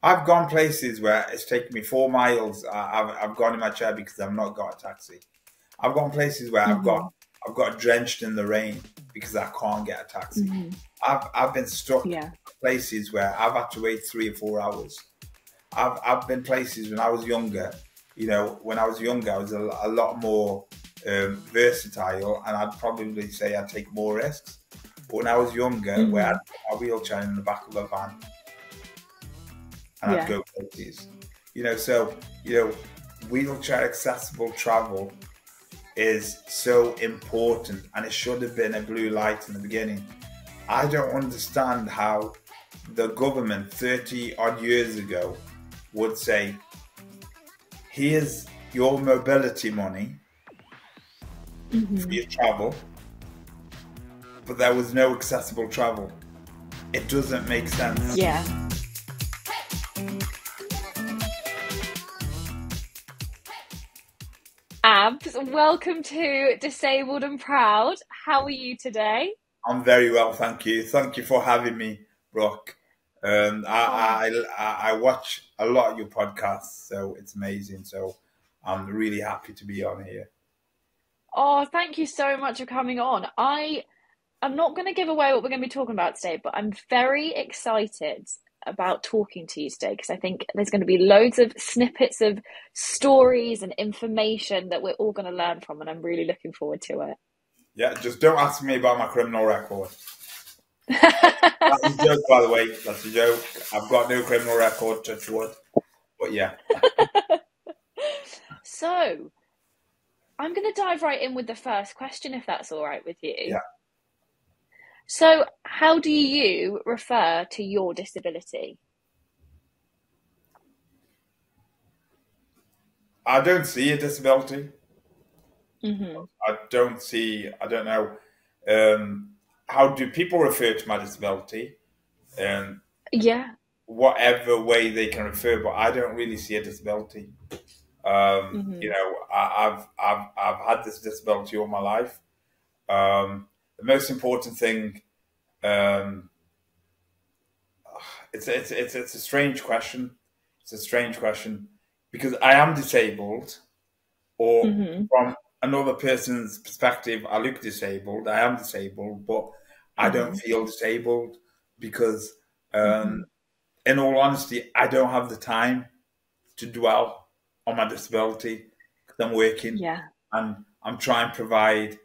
I've gone places where it's taken me 4 miles. I've gone in my chair because I've not got a taxi. I've gone places where Mm-hmm. I've got drenched in the rain because I can't get a taxi. Mm-hmm. I've been stuck Yeah. places where I've had to wait 3 or 4 hours. I've been places when I was younger. When I was younger, I was a lot more versatile, and I'd probably say I'd take more risks. But when I was younger, where Mm-hmm. I'd put my wheelchair in the back of a van and I'd Yeah. go places. So wheelchair accessible travel is so important, and it should have been a blue light in the beginning. I don't understand how the government 30 odd years ago would say, here's your mobility money for Mm-hmm. your travel, but there was no accessible travel. It doesn't make sense. Yeah. Abs, welcome to Disabled and Proud. How are you today? I'm very well, thank you. Thank you for having me, Brooke. Oh, I watch a lot of your podcasts, so it's amazing. So I'm really happy to be on here. oh, thank you so much for coming on. I'm not going to give away what we're going to be talking about today, but I'm very excited about talking to you today because I think there's going to be loads of snippets of stories and information that we're all going to learn from, and I'm really looking forward to Yeah, just don't ask me about my criminal record. That's a it. joke, by the way. That's a joke. I've got no criminal record, touch wood. But yeah, So, I'm going to dive right in with the first question, if that's all right with you. yeah. So, how do you refer to your disability? I don't see a disability. Mm-hmm. I don't know. Um, how do people refer to my disability? Um, Yeah. Whatever way they can refer, but I don't really see a disability. Mm-hmm. I've had this disability all my life. The most important thing, um, it's a strange question. It's a strange question because I am disabled, or Mm-hmm. from another person's perspective, I look disabled. I am disabled, but I don't Mm-hmm. feel disabled because, Mm-hmm. um, in all honesty, I don't have the time to dwell on my disability because I'm working Yeah. and I'm trying to provide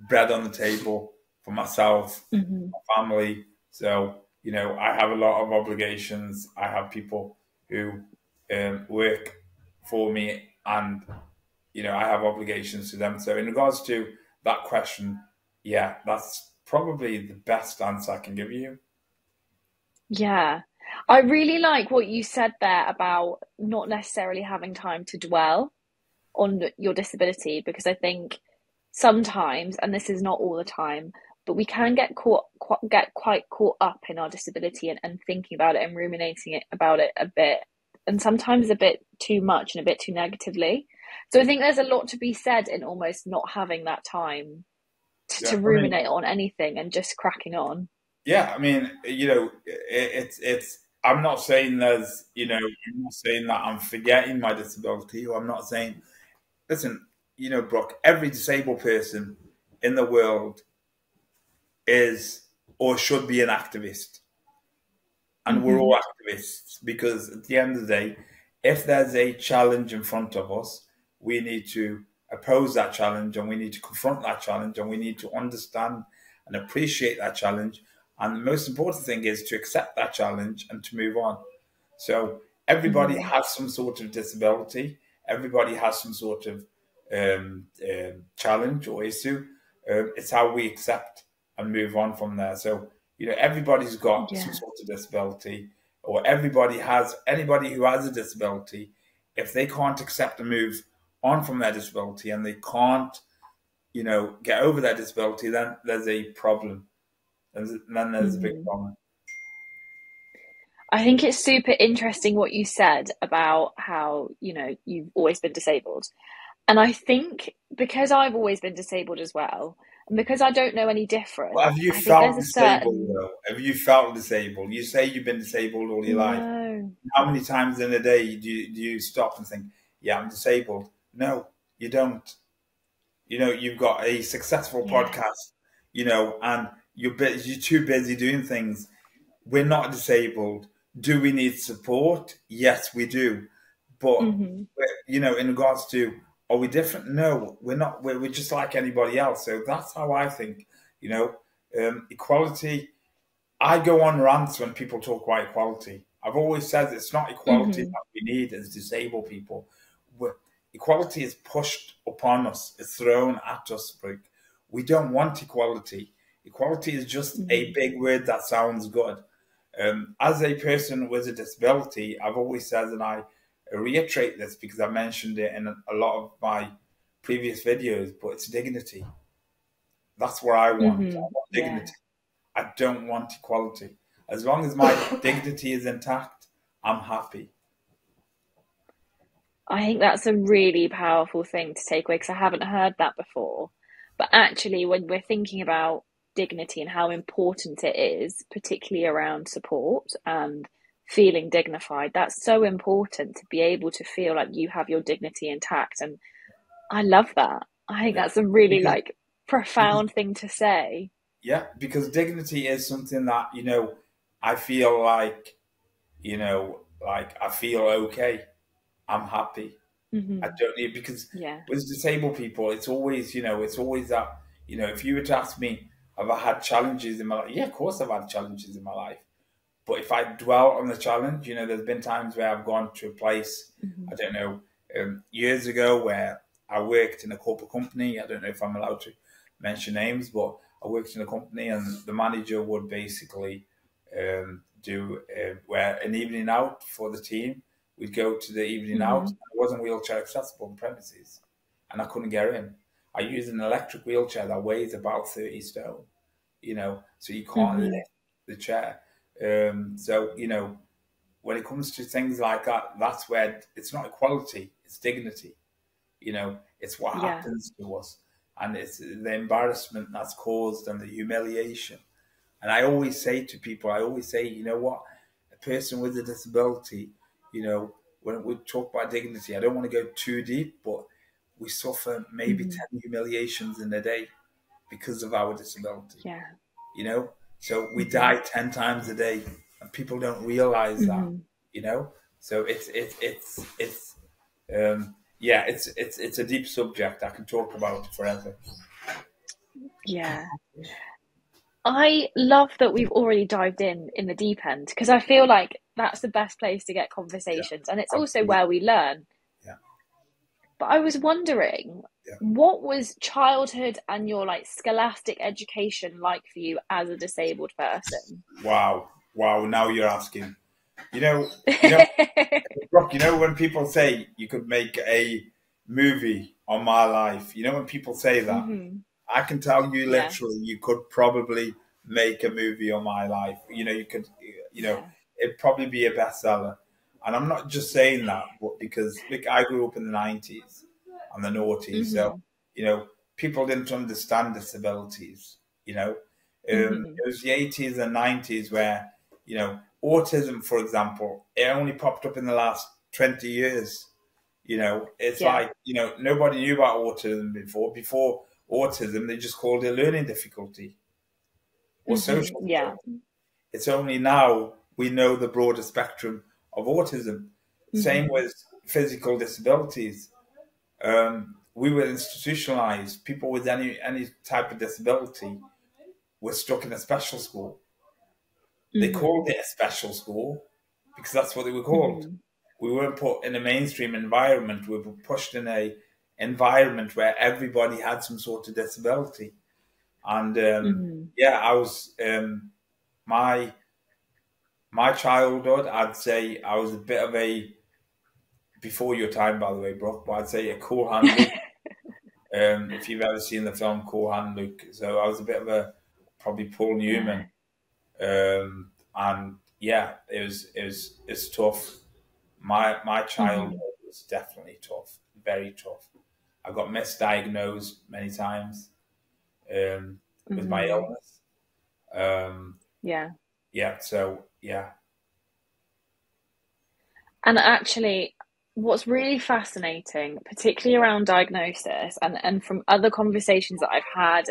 bread on the table for myself, Mm-hmm. my family. So, I have a lot of obligations. I have people who work for me, and I have obligations to them. So, in regards to that question, yeah, that's probably the best answer I can give you. Yeah. I really like what you said there about not necessarily having time to dwell on your disability because I think sometimes, and this is not all the time, but we can get quite caught up in our disability and thinking about it and ruminating about it a bit, and sometimes a bit too much and a bit too negatively. So I think there's a lot to be said in almost not having that time to Yeah, I mean, ruminate on anything and just cracking on. yeah, I mean, it's. I'm not saying I'm not saying that I'm forgetting my disability, or I'm not saying. Listen, Brooke, every disabled person in the world is or should be an activist, and we're Hmm. all activists because at the end of the day, if there's a challenge in front of us, we need to oppose that challenge, and we need to confront that challenge, and we need to understand and appreciate that challenge. And the most important thing is to accept that challenge and to move on. So everybody Hmm. has some sort of disability. Everybody has some sort of challenge or issue. It's how we accept and move on from there. So everybody's got some Yeah. sort of disability, or anybody who has a disability. If they can't accept and move on from their disability, and they can't, get over their disability, then there's a problem. And then there's a big Hmm. problem. I think it's super interesting what you said about how, you've always been disabled. And I think because I've always been disabled as well, And because I don't know any different, Well, have you I think there's felt a disabled certain though? Have you felt disabled? You say you've been disabled all your life. no. How many times in a day do you stop and think, yeah, I'm disabled? No, you don't. You know, you've got a successful Yeah. podcast, you know, and you're too busy doing things. We're not disabled. Do we need support? Yes, we do. But, Hmm. you know, in regards to, are we different? No, we're not. We're just like anybody else. So that's how I think, you know, equality. I go on rants when people talk about equality. I've always said it's not equality Hmm. that we need as disabled people. We're, equality is pushed upon us, it's thrown at us. Brooke. We don't want equality. Equality is just a Hmm. big word that sounds good. As a person with a disability, I've always said, and I reiterate this because I mentioned it in a lot of my previous videos, but it's dignity. That's what I want. I Hmm. want Yeah. dignity. I don't want equality. As long as my dignity is intact, I'm happy. I think that's a really powerful thing to take away because I haven't heard that before. But actually, when we're thinking about dignity and how important it is, particularly around support and feeling dignified, that's so important to be able to feel like you have your dignity intact. And I love that. I think Yeah. that's a really Because, like because profound thing to say. yeah, because dignity is something that, you know, I feel like, you know, like I feel okay. I'm happy. I Hmm. don't need because Yeah. with disabled people, it's always, you know, it's always that, you know, if you were to ask me, have I had challenges in my life? Yeah, of course I've had challenges in my life. But if I dwell on the challenge, you know, there's been times where I've gone to a place, Hmm. I don't know, years ago where I worked in a corporate company. I don't know if I'm allowed to mention names, but I worked in a company and the manager would basically do where an evening out for the team. We'd go to the evening out. Hmm. It wasn't wheelchair accessible on premises and I couldn't get in. I used an electric wheelchair that weighs about 30 stone, you know, so you can't lift Hmm. the chair. So, you know, when it comes to things like that, that's where it's not equality, it's dignity. You know, it's what Yeah. happens to us. And it's the embarrassment that's caused and the humiliation. And I always say to people, I always say, you know what? A person with a disability, you know, when we talk about dignity, I don't want to go too deep, but we suffer maybe Hmm. 10 humiliations in a day because of our disability, Yeah. you know? So we Hmm. die 10 times a day and people don't realize that, Hmm. you know? So yeah, it's a deep subject. I can talk about forever. Yeah. I love that we've already dived in the deep end because I feel like that's the best place to get Yeah, conversations and it's also absolutely. where we learn. Yeah, But I was wondering, yeah. what was childhood and your like scholastic education like for you as a disabled person? Wow, wow. Now you're asking. You know, Brooke, you know when people say you could make a movie on my life, you know when people say that, Hmm. I can tell you Yeah. literally you could probably make a movie on my life. You know, you could, you know, Yeah. it'd probably be a bestseller. And I'm not just saying that, but because look, I grew up in the 90s and the noughties, so Hmm. you know, people didn't understand disabilities. You know, Hmm. it was the 80s and 90s where you know autism, for example, it only popped up in the last 20 years. You know, it's Yeah. like, you know, nobody knew about autism before. Before autism, they just called it learning difficulty or Hmm. social Yeah. difficulty. It's only now we know the broader spectrum of autism. Same Hmm. with physical disabilities. We were institutionalized. People with any type of disability were stuck in a special school. They Hmm. called it a special school because that's what they were called. Hmm. We weren't put in a mainstream environment. We were pushed in a environment where everybody had some sort of disability. And Hmm. yeah, I was my my childhood. I'd say I was a bit of a before your time, by the way, Brooke. But I'd say a cool hand Luke. If you've ever seen the film Cool Hand Luke, so I was a bit of a probably Paul No. Newman. And yeah, it's tough. My childhood Hmm. was definitely tough, very tough. I got misdiagnosed many times. with my Hmm. illness. Um, Yeah. yeah, so yeah, And actually, what's really fascinating, particularly around diagnosis and from other conversations that I've had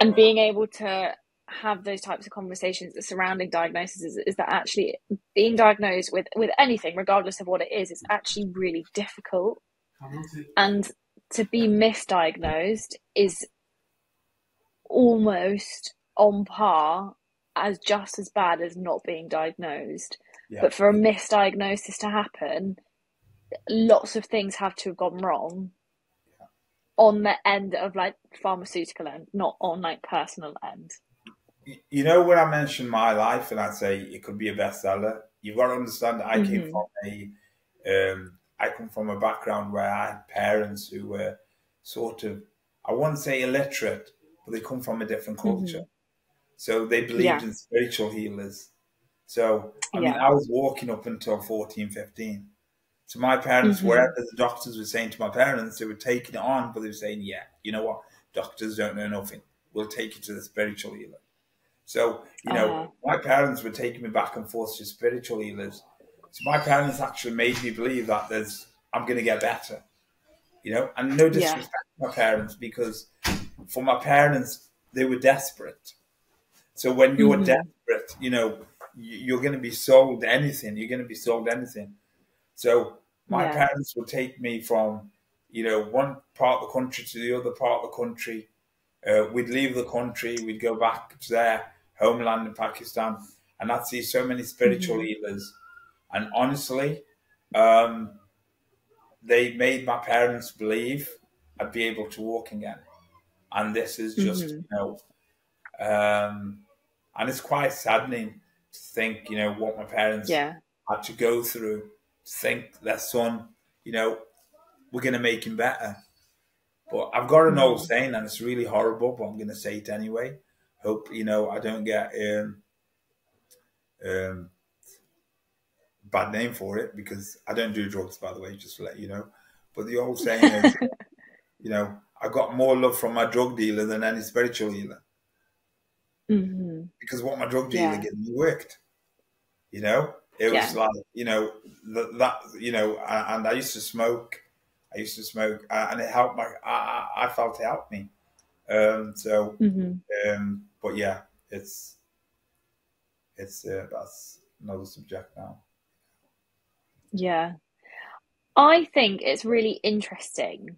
and being able to have those types of conversations surrounding diagnosis is that actually being diagnosed with anything, regardless of what it is actually really difficult. And to be misdiagnosed is almost on par as just as bad as not being diagnosed. yeah, But for a misdiagnosis to happen, lots of things have to have gone wrong on the end of like pharmaceutical end, not on like personal end. you know, when I mention my life and I say it could be a bestseller, you've got to understand that Mm-hmm. I come from a background where I had parents who were sort of, I wouldn't say illiterate, but they come from a different culture. Mm-hmm. So they believed Yeah. in spiritual healers. So, I mean, Yeah. I was walking up until 14, 15. So my parents, Mm-hmm. wherever the doctors were saying to my parents, they were taking it on, but they were saying, yeah, you know what? Doctors don't know nothing. We'll take you to the spiritual healer. So, Uh-huh. my parents were taking me back and forth to spiritual healers. So my parents actually made me believe that I'm going to get better, and no Yeah. disrespect to my parents because for my parents, they were desperate. So when you're Mm-hmm. desperate, you're going to be sold anything. You're going to be sold anything. So my Yeah. parents would take me from, one part of the country to the other part of the country. We'd leave the country, we'd go back to their homeland in Pakistan, and I'd see so many spiritual Mm-hmm. healers. And honestly, um, they made my parents believe I'd be able to walk again. And this is just, Mm-hmm. and it's quite saddening to think, what my parents Yeah. had to go through to think their son, you know, we're going to make him better. But I've got an old Mm-hmm. saying, and it's really horrible, but I'm going to say it anyway. Hope I don't get um, bad name for it because I don't do drugs, by the way, just to let you know. But the old saying is, I got more love from my drug dealer than any spiritual healer Mm-hmm. because what my drug dealer Yeah. gave me worked. It was Yeah. like and I used to smoke. And it helped I felt it helped me. Mm-hmm. But yeah, it's that's another subject now. Yeah. I think it's really interesting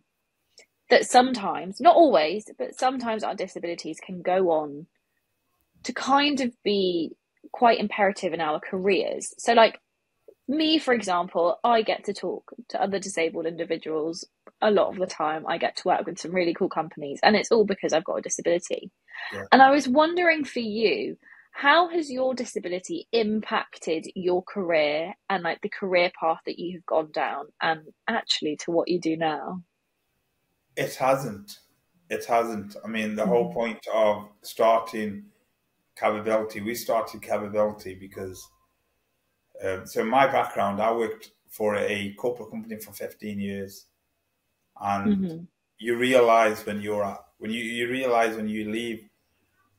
that sometimes, not always, but sometimes our disabilities can go on to kind of be quite imperative in our careers. So, like me, for example, I get to talk to other disabled individuals a lot of the time. I get to work with some really cool companies, and it's all because I've got a disability. Yeah. And I was wondering for you, how has your disability impacted your career and like the career path that you have gone down and actually to what you do now? It hasn't. It hasn't. I mean, the whole Mm-hmm. point of starting Cabability, we started Cabability because, so my background, I worked for a corporate company for 15 years. And Mm-hmm. you realize when you realize when you leave,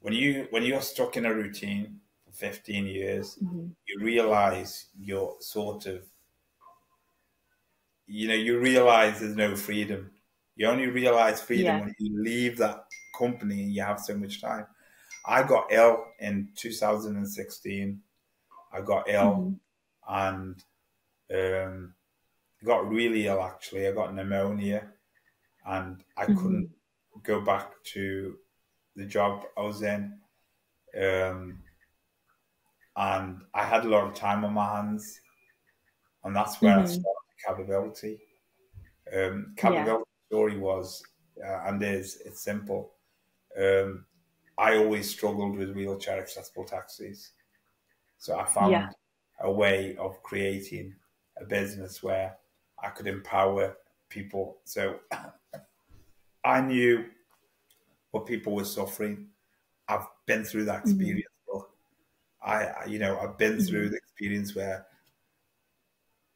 when you're stuck in a routine for 15 years, Mm-hmm. you realize you're sort of, you realize there's no freedom. You only realize freedom Yeah. when you leave that company and you have so much time. I got ill in 2016. I got ill Mm-hmm. and um, got really ill actually. I got pneumonia and I couldn't Mm-hmm. go back to the job I was in. Um, and I had a lot of time on my hands, and that's where I Mm-hmm. started Capability. Yeah. Capability story was and is it's simple. Um, I always struggled with wheelchair accessible taxis, so I Yeah. found a way of creating a business where I could empower people. So I knew what people were suffering. I've been through that Mm-hmm. experience. But I've been through Mm-hmm. the experience where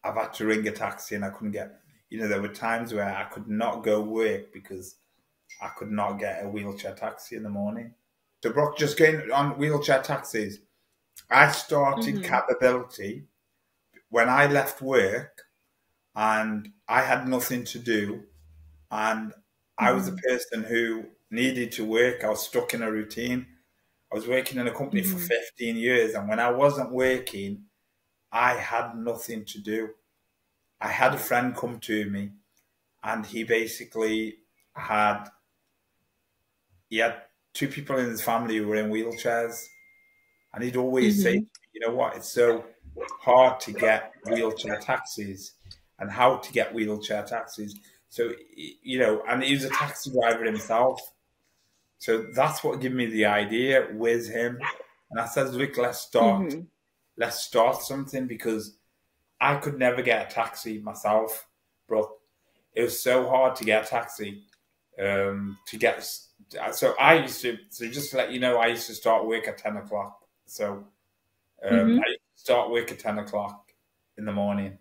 I've had to ring a taxi and I couldn't get. There were times where I could not go work because I could not get a wheelchair taxi in the morning. So, Brooke, just going on wheelchair taxis, I started Mm-hmm. Cabability when I left work and I had nothing to do. And I was a Mm-hmm. person who needed to work. I was stuck in a routine. I was working in a company for Mm-hmm. 15 years. And when I wasn't working, I had nothing to do. I had a friend come to me and he basically had he had two people in his family who were in wheelchairs, and he'd always say, Mm-hmm. "You know what? It's so hard to get wheelchair taxis, and how to get wheelchair taxis." So and he was a taxi driver himself. So that's what gave me the idea with him. And I said, "Look, Mm-hmm. let's start something because I could never get a taxi myself, bro. It was so hard to get a taxi. To get so I used to so just to let you know, I used to start work at 10 o'clock. So Mm-hmm. I used to start work at 10 o'clock in the morning.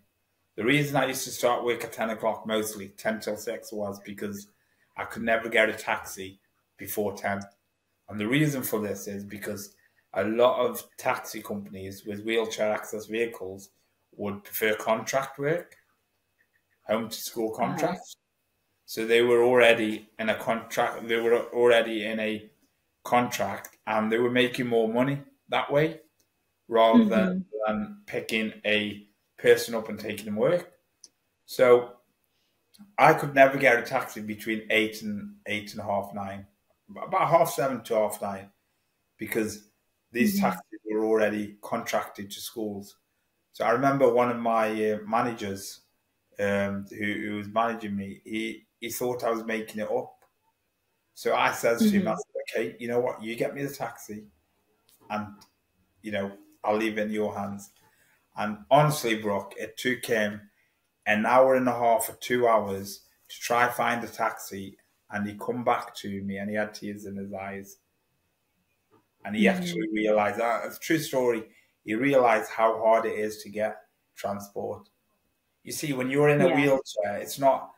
The reason I used to start work at 10 o'clock, mostly 10 till 6, was because I could never get a taxi before 10. And the reason for this is because a lot of taxi companies with wheelchair access vehicles would prefer contract work, home to school Uh-huh. contracts. So they were already in a contract. They were already in a contract, and they were making more money that way rather Mm-hmm. than picking a person up and taking them work. So I could never get a taxi between 8 and half 9, about half 7 to half 9, because these Mm-hmm. taxis were already contracted to schools. So I remember one of my managers who was managing me. He thought I was making it up. So I says to him, I Mm-hmm. said, "Okay, you know what? You get me the taxi, and you know I'll leave it in your hands." And honestly, Brooke, it took him an hour and a half or 2 hours to try find a taxi, and he come back to me, and he had tears in his eyes, and he Mm-hmm. actually realised that it's a true story. He realised how hard it is to get transport. You see, when you're in a Yeah. wheelchair, it's not.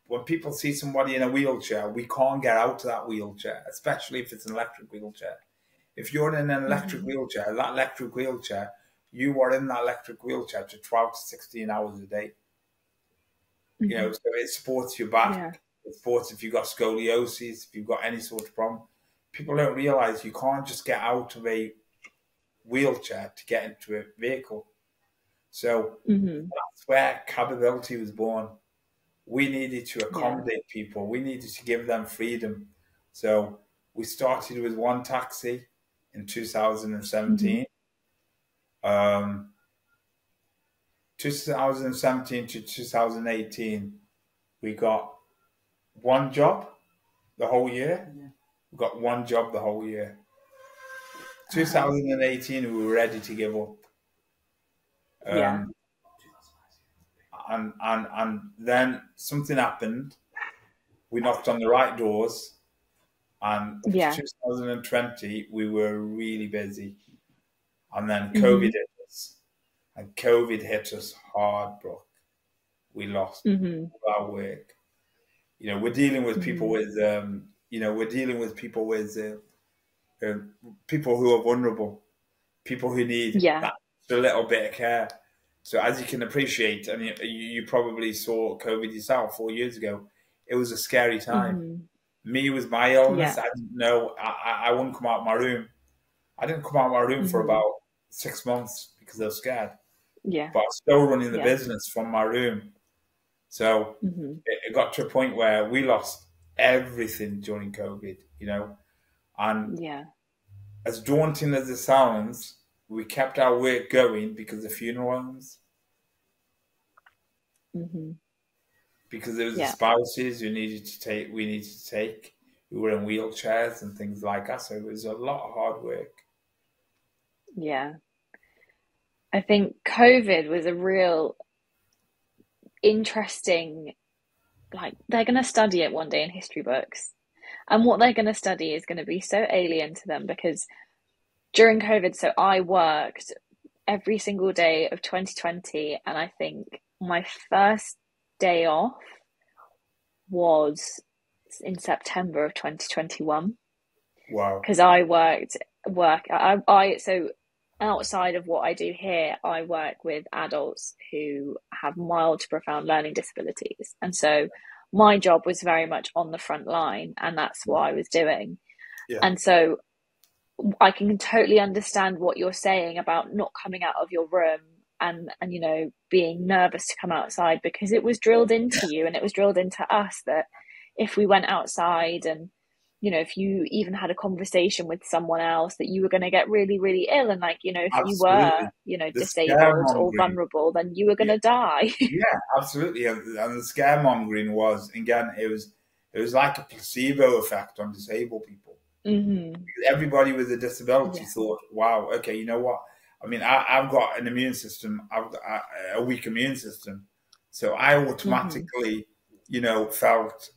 When people see somebody in a wheelchair, we can't get out of that wheelchair, especially if it's an electric wheelchair. If you're in an electric Mm-hmm. wheelchair, that electric wheelchair, you are in that electric wheelchair to 12 to 16 hours a day. Mm-hmm. So it supports your Yeah. back. It supports if you've got scoliosis, if you've got any sort of problem. People don't realize you can't just get out of a wheelchair to get into a vehicle. So Mm-hmm. that's where Cabability was born. We needed to Yeah. accommodate people. We needed to give them freedom. So we started with one taxi in Mm-hmm. 2017. 2017 to 2018, we got one job the whole year. We got one job the whole year. Uh-huh. 2018, we were ready to give up. Yeah. Um, and then something happened. We knocked on the right doors, and for Yeah. 2020, we were really busy. And then COVID Mm-hmm. hit us. And COVID hit us hard, bro. We lost Mm-hmm. our work. We're dealing with people Mm-hmm. with, we're dealing with people who are vulnerable, people who need Yeah. that a little bit of care. So as you can appreciate, and you probably saw COVID yourself 4 years ago, it was a scary time. Mm-hmm. Me with my illness, Yeah. I didn't know. I wouldn't come out of my room. I didn't come out of my room for Mm-hmm. about 6 months because I was scared. Yeah. But I was still running the Yeah. business from my room. So Mm-hmm. it got to a point where we lost everything during COVID. And Yeah. as daunting as it sounds, we kept our work going because of funeral homes, Mm-hmm. because there was the Yeah. spouses we needed to take, who were in wheelchairs and things like that. So it was a lot of hard work. Yeah. I think COVID was a real interesting, like, they're going to study it one day in history books. And what they're going to study is going to be so alien to them because during COVID, so I worked every single day of 2020. And I think my first day off was in September of 2021 Wow. because I so outside of what I do here, I work with adults who have mild to profound learning disabilities. And so my job was very much on the front line, and that's what I was doing. Yeah. And so I can totally understand what you're saying about not coming out of your room and being nervous to come outside, because it was drilled into you and it was drilled into us that if we went outside and if you even had a conversation with someone else, that you were going to get really, really ill. And like, if you were, Absolutely. The disabled or scaremongering. vulnerable, then you were going Yeah. to die. Yeah, absolutely. And the scaremongering was, again, it was like a placebo effect on disabled people. Hmm. Everybody with a disability Yeah. thought, wow, okay, you know what? I mean, I've got an immune system, I've got a weak immune system. So I Hmm. automatically, felt,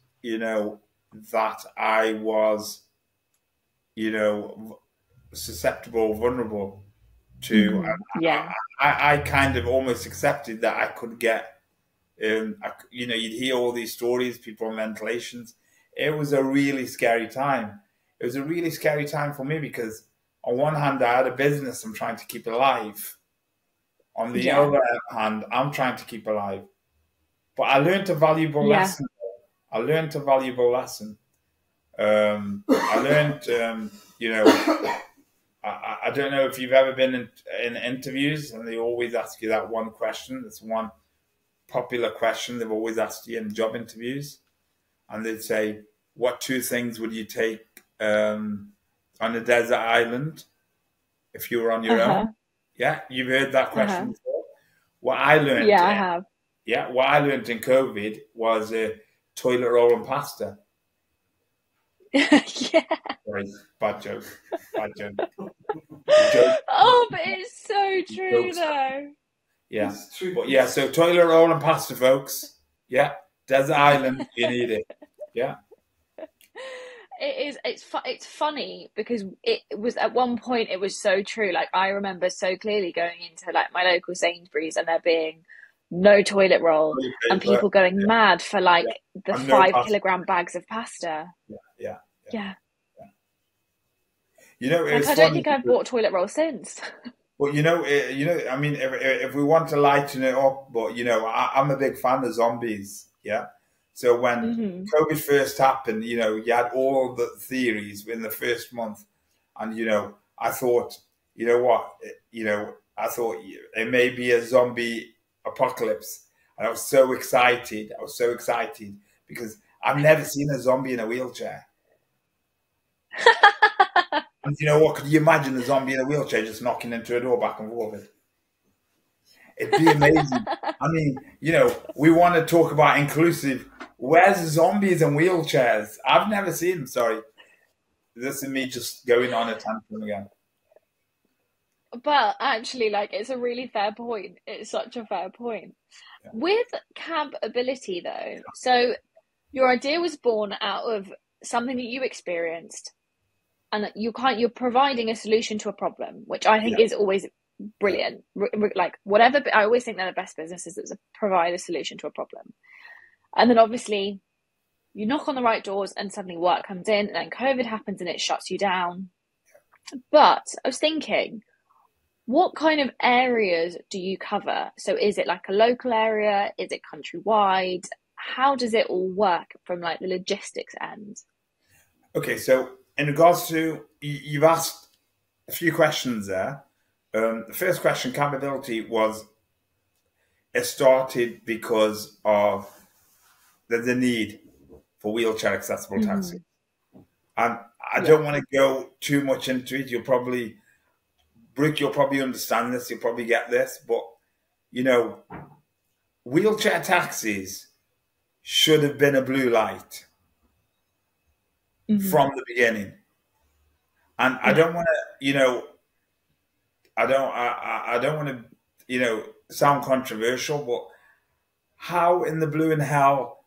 that I was, susceptible, vulnerable to, Hmm. Yeah. I kind of almost accepted that I could get, you'd hear all these stories, people on ventilations. It was a really scary time. It was a really scary time for me because on one hand, I had a business I'm trying to keep alive. On the Yeah. other hand, I'm trying to keep alive. But I learned a valuable Yeah. lesson. I learned a valuable lesson. I learned, I don't know if you've ever been in interviews and they always ask you that one question. It's one popular question they've always asked you in job interviews. And they'd say, what two things would you take on a desert island if you were on your own? Uh-huh. Yeah, you've heard that Uh-huh. question before. What I learned, Yeah, I have. what I learned in COVID was toilet roll and pasta. Yeah. Sorry, bad joke. Bad joke. The joke. Oh, but it's so The true jokes. though. Yeah. But yeah, so toilet roll and pasta, folks. Yeah. Desert island, you need it. Yeah. It is. It's funny because it was at one point it was so true. Like I remember so clearly going into like my local Sainsbury's and there being no toilet roll Toilet and paper. people going Yeah. mad for Yeah. like the And no five pasta. kilogram bags of pasta. Yeah. Yeah. Yeah. Yeah. It Like was I don't funny think I've because, bought toilet roll since. but I mean, if we want to lighten it up, but I'm a big fan of zombies. Yeah. So when Hmm. COVID first happened, you had all the theories in the first month, and I thought, what, I thought it may be a zombie apocalypse, and I was so excited. I was so excited because I've never seen a zombie in a wheelchair. And you know what? Could you imagine a zombie in a wheelchair just knocking into a door back and forth? It'd be amazing. I mean, we want to talk about inclusive. Where's the zombies and wheelchairs? I've never seen them. Sorry. This is me just going on a tantrum again. But actually, like it's a really fair point. It's such a fair point. Yeah. With Cabability though, so your idea was born out of something that you experienced and you're providing a solution to a problem, which I think Yeah. is always Yeah. brilliant. Like whatever, I always think they're the best businesses that provide a solution to a problem. And then obviously you knock on the right doors and suddenly work comes in and then COVID happens and it shuts you down. But I was thinking, what kind of areas do you cover? So is it like a local area? Is it countrywide? How does it all work from like the logistics end? Okay. So in regards to, you've asked a few questions there. The first question, capability, was it started because of the need for wheelchair accessible taxi. Hmm. And I Yeah. don't want to go too much into it. Brooke, you'll probably understand this. You'll probably get this. But, you know, wheelchair taxis should have been a blue light Hmm. from the beginning. And I Yeah. don't want to, I don't want to, sound controversial, but how in the blue and hell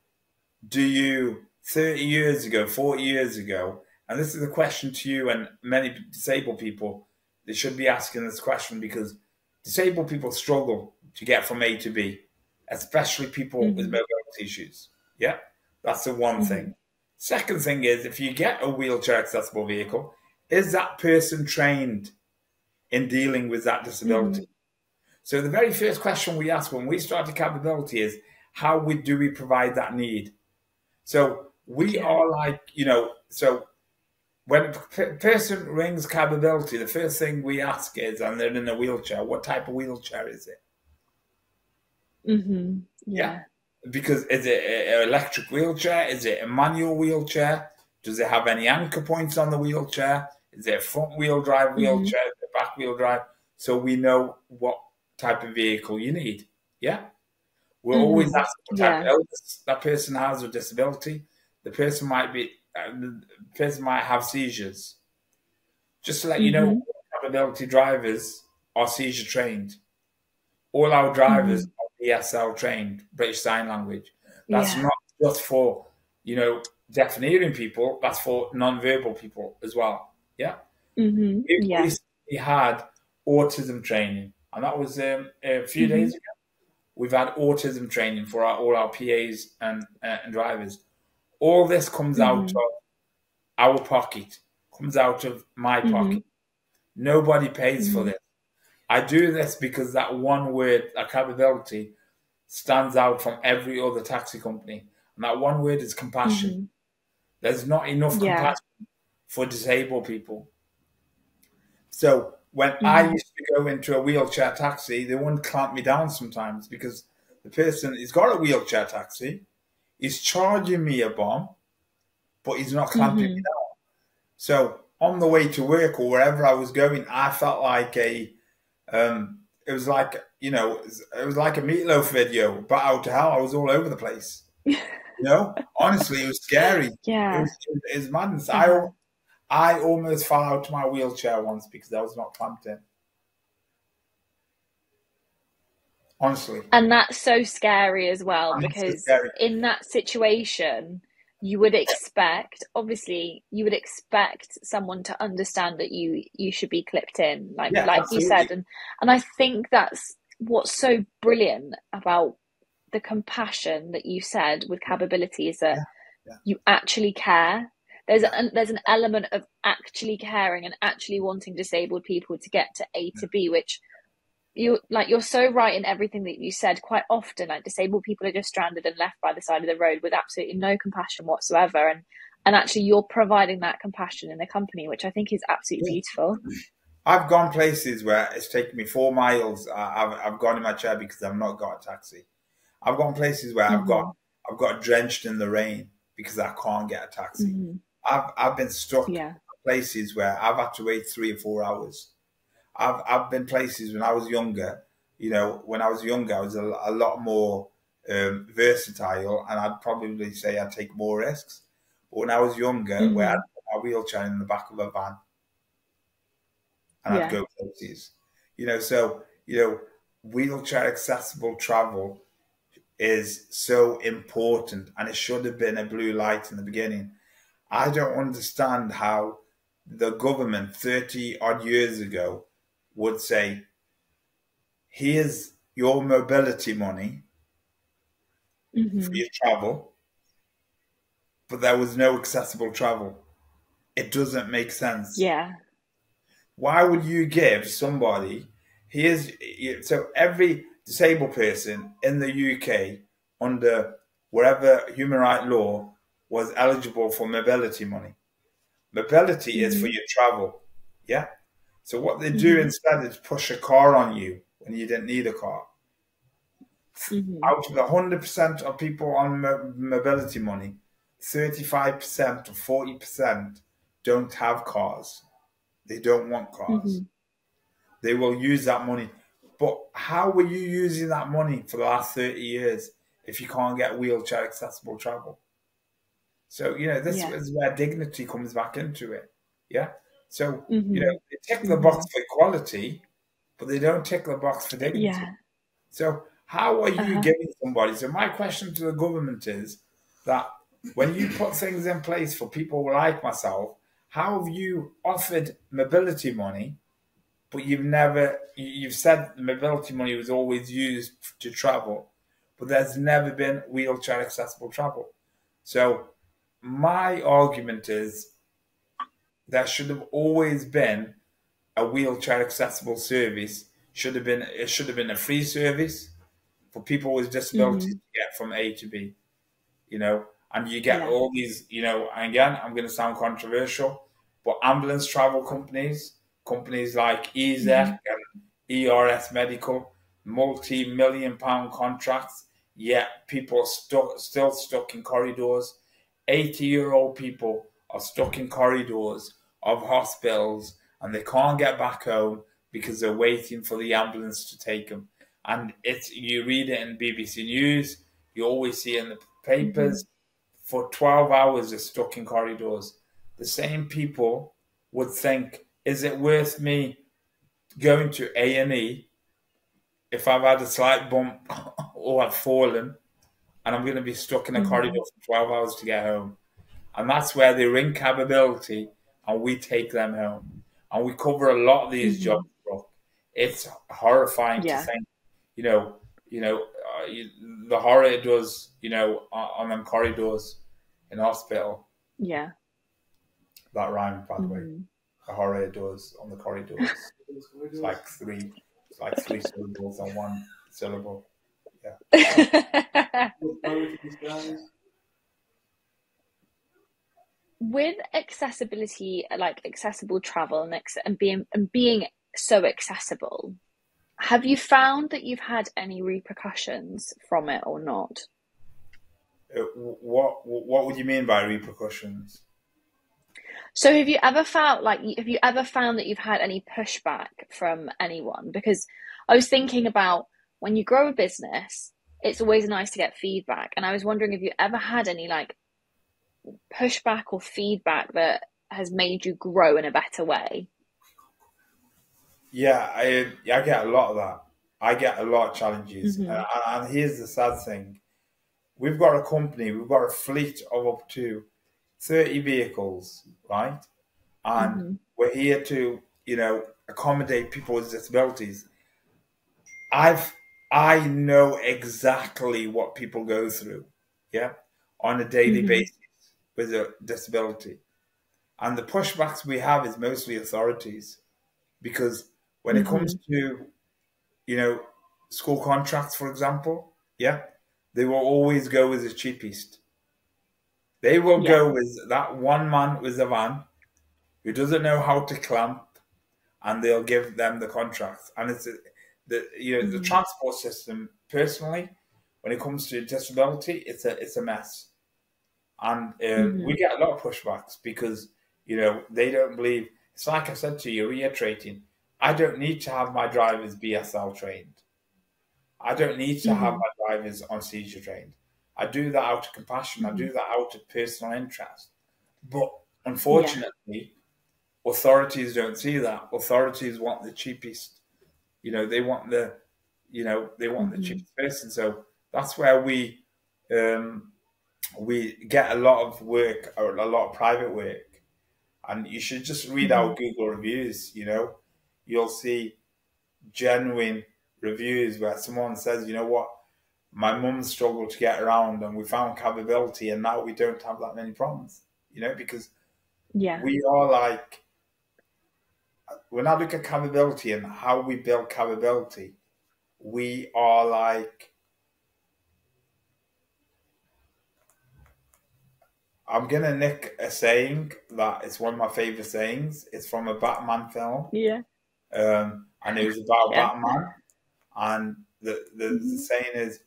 do you 30 years ago, 40 years ago, and this is a question to you and many disabled people, they should be asking this question because disabled people struggle to get from A to B, especially people with Hmm. mobility issues. Yeah, that's the one Hmm. thing. Second thing is, if you get a wheelchair accessible vehicle, is that person trained in dealing with that Mm-hmm. disability? So the very first question we ask when we start Cabability is, do we provide that need? So we Yeah. are like, so when a person rings Cabability, the first thing we ask is, and they're in a wheelchair, what type of wheelchair is it? Mm-hmm. Yeah. Yeah. Because is it an electric wheelchair? Is it a manual wheelchair? Does it have any anchor points on the wheelchair? Is it a front wheel drive Mm-hmm. wheelchair? Is it back wheel drive? So we know what type of vehicle you need. Yeah. We'll always Mm-hmm. ask what type of Yeah. illness that person has or disability. The person might have seizures. Just to let you know, Mm-hmm. Cabability drivers are seizure trained. All our drivers Mm-hmm. are BSL trained, British Sign Language. That's Yeah. not just for, deaf and hearing people, that's for non-verbal people as well. Yeah. Mm-hmm. We've Yeah. recently had autism training, and that was a few Mm-hmm. days ago. We've had autism training for all our PAs and drivers. All this comes out Mm-hmm. of our pocket, comes out of my Mm-hmm. pocket. Nobody pays for Mm-hmm. this. I do this because that one word, accountability, stands out from every other taxi company. And that one word is compassion. Mm-hmm. There's not enough Yeah. compassion for disabled people. So when I Mm-hmm. used to go into a wheelchair taxi, they wouldn't clamp me down sometimes because the person, he's got a wheelchair taxi, he's charging me a bomb, but he's not clamping me Mm-hmm. down. So on the way to work or wherever I was going, I felt like it was like, it was like a Meatloaf video, but out to hell. I was all over the place. Honestly, it was scary. Yeah. It was madness. Uh-huh. I almost fell out of my wheelchair once because I was not clamped in. Honestly, And that's so scary as well, honestly because scary. in that situation, you would expect, obviously, you would expect someone to understand that you should be clipped in, Yeah, like you said. absolutely. And I think that's what's so brilliant about the compassion that you said with Cabability is that Yeah, yeah, you actually care. There's yeah, an element of actually caring and actually wanting disabled people to get to A to B, which you're so right in everything that you said. Quite often, like, disabled people are just stranded and left by the side of the road with absolutely no compassion whatsoever, and actually you're providing that compassion in the company, which I think is absolutely yeah. beautiful. I've gone places where it's taken me 4 miles. I've gone in my chair because I've not got a taxi. I've gone places where Mm-hmm. I've got drenched in the rain because I can't get a taxi. Mm-hmm. I've been stuck Yeah. places where I've had to wait 3 or 4 hours. I've been places when I was younger. When I was younger, I was a lot more versatile, and I'd probably say I'd take more risks. But when I was younger, where I'd Mm-hmm. put my wheelchair in the back of a van and I'd Yeah. go places, so wheelchair accessible travel is so important, and it should have been a blue light in the beginning. I don't understand how the government 30 odd years ago would say, here's your mobility money for Mm-hmm. your travel, but there was no accessible travel. It doesn't make sense. Yeah. Why would you give somebody, so every disabled person in the UK under wherever human right law was eligible for mobility money. Mobility is for Mm-hmm. your travel. Yeah. So what they do Mm-hmm. instead is push a car on you when you didn't need a car. Mm-hmm. Out of the 100% of people on mobility money, 35% or 40% don't have cars. They don't want cars. Mm-hmm. They will use that money. But how were you using that money for the last 30 years if you can't get wheelchair accessible travel? So, this Yeah. is where dignity comes back into it. Yeah. So, Mm-hmm. they tick the Mm-hmm. box for equality, but they don't tick the box for dignity. Yeah. So, how are you Uh-huh. giving somebody? So, my question to the government is that when you put things in place for people like myself, how have you offered mobility money, but you've said the mobility money was always used to travel, but there's never been wheelchair accessible travel. So, my argument is there should have always been a wheelchair accessible service. It should have been a free service for people with disabilities Hmm. to get from A to B. You know, and you get Yeah. all these, and again, I'm going to sound controversial, but ambulance travel companies like EZEC Hmm. and ERS Medical, multi-million pound contracts, yet people are still stuck in corridors. 80-year-old people are stuck in corridors of hospitals and they can't get back home because they're waiting for the ambulance to take them. And you read it in BBC News, you always see it in the Hmm. papers. For 12 hours, they're stuck in corridors. The same people would think, is it worth me going to A&E if I've had a slight bump or I've fallen and I'm going to be stuck in a corridor Hmm. for 12 hours to get home? And that's where they ring Cabability and we take them home. And we cover a lot of these Hmm. jobs, bro. It's horrifying to Yeah. think, you know, the horror it does, on them corridors in hospital. Yeah. That rhyme, by the way. Hmm. The horror it does on the corridors. It's like three syllables on one syllable. Yeah. With accessibility, like accessible travel and being so accessible, have you found that you've had any repercussions from it or not? What would you mean by repercussions? So have you ever found that you've had any pushback from anyone? Because I was thinking about when you grow a business, it's always nice to get feedback. And I was wondering if you ever had any like pushback or feedback that has made you grow in a better way. Yeah, I get a lot of that. I get a lot of challenges, Hmm. and here's the sad thing: we've got a company, we've got a fleet of up to 30 vehicles, right? And Hmm. we're here to, accommodate people with disabilities. I've I know exactly what people go through, yeah, on a daily Hmm. basis with a disability. And the pushbacks we have is mostly authorities because when it comes Hmm. to, you know, school contracts, for example, yeah, they will always go with the cheapest. They will Yeah. go with that one man with a van who doesn't know how to clamp, and they'll give them the contract. And the Hmm. transport system. Personally, when it comes to disability, it's a mess, and we Hmm. get a lot of pushbacks because they don't believe. It's like I said to you, reiterating. I don't need to have my drivers BSL trained. I don't need to have Hmm. my drivers on seizure trained. I do that out of compassion. I Hmm. do that out of personal interest. But Yeah. unfortunately, authorities don't see that. Authorities want the cheapest. They want the Hmm. cheapest person. So that's where um, we get a lot of work or a lot of private work. And you should just read Hmm. our Google reviews. You'll see genuine reviews where someone says, you know what, my mum struggled to get around and we found Cabability and now we don't have that many problems. Because Yeah. we are like, when I look at Cabability and how we build Cabability, we are like, I'm gonna nick a saying that it's one of my favorite sayings. It's from a Batman film, Yeah. and it was about Yeah. Batman. And the Hmm. saying is,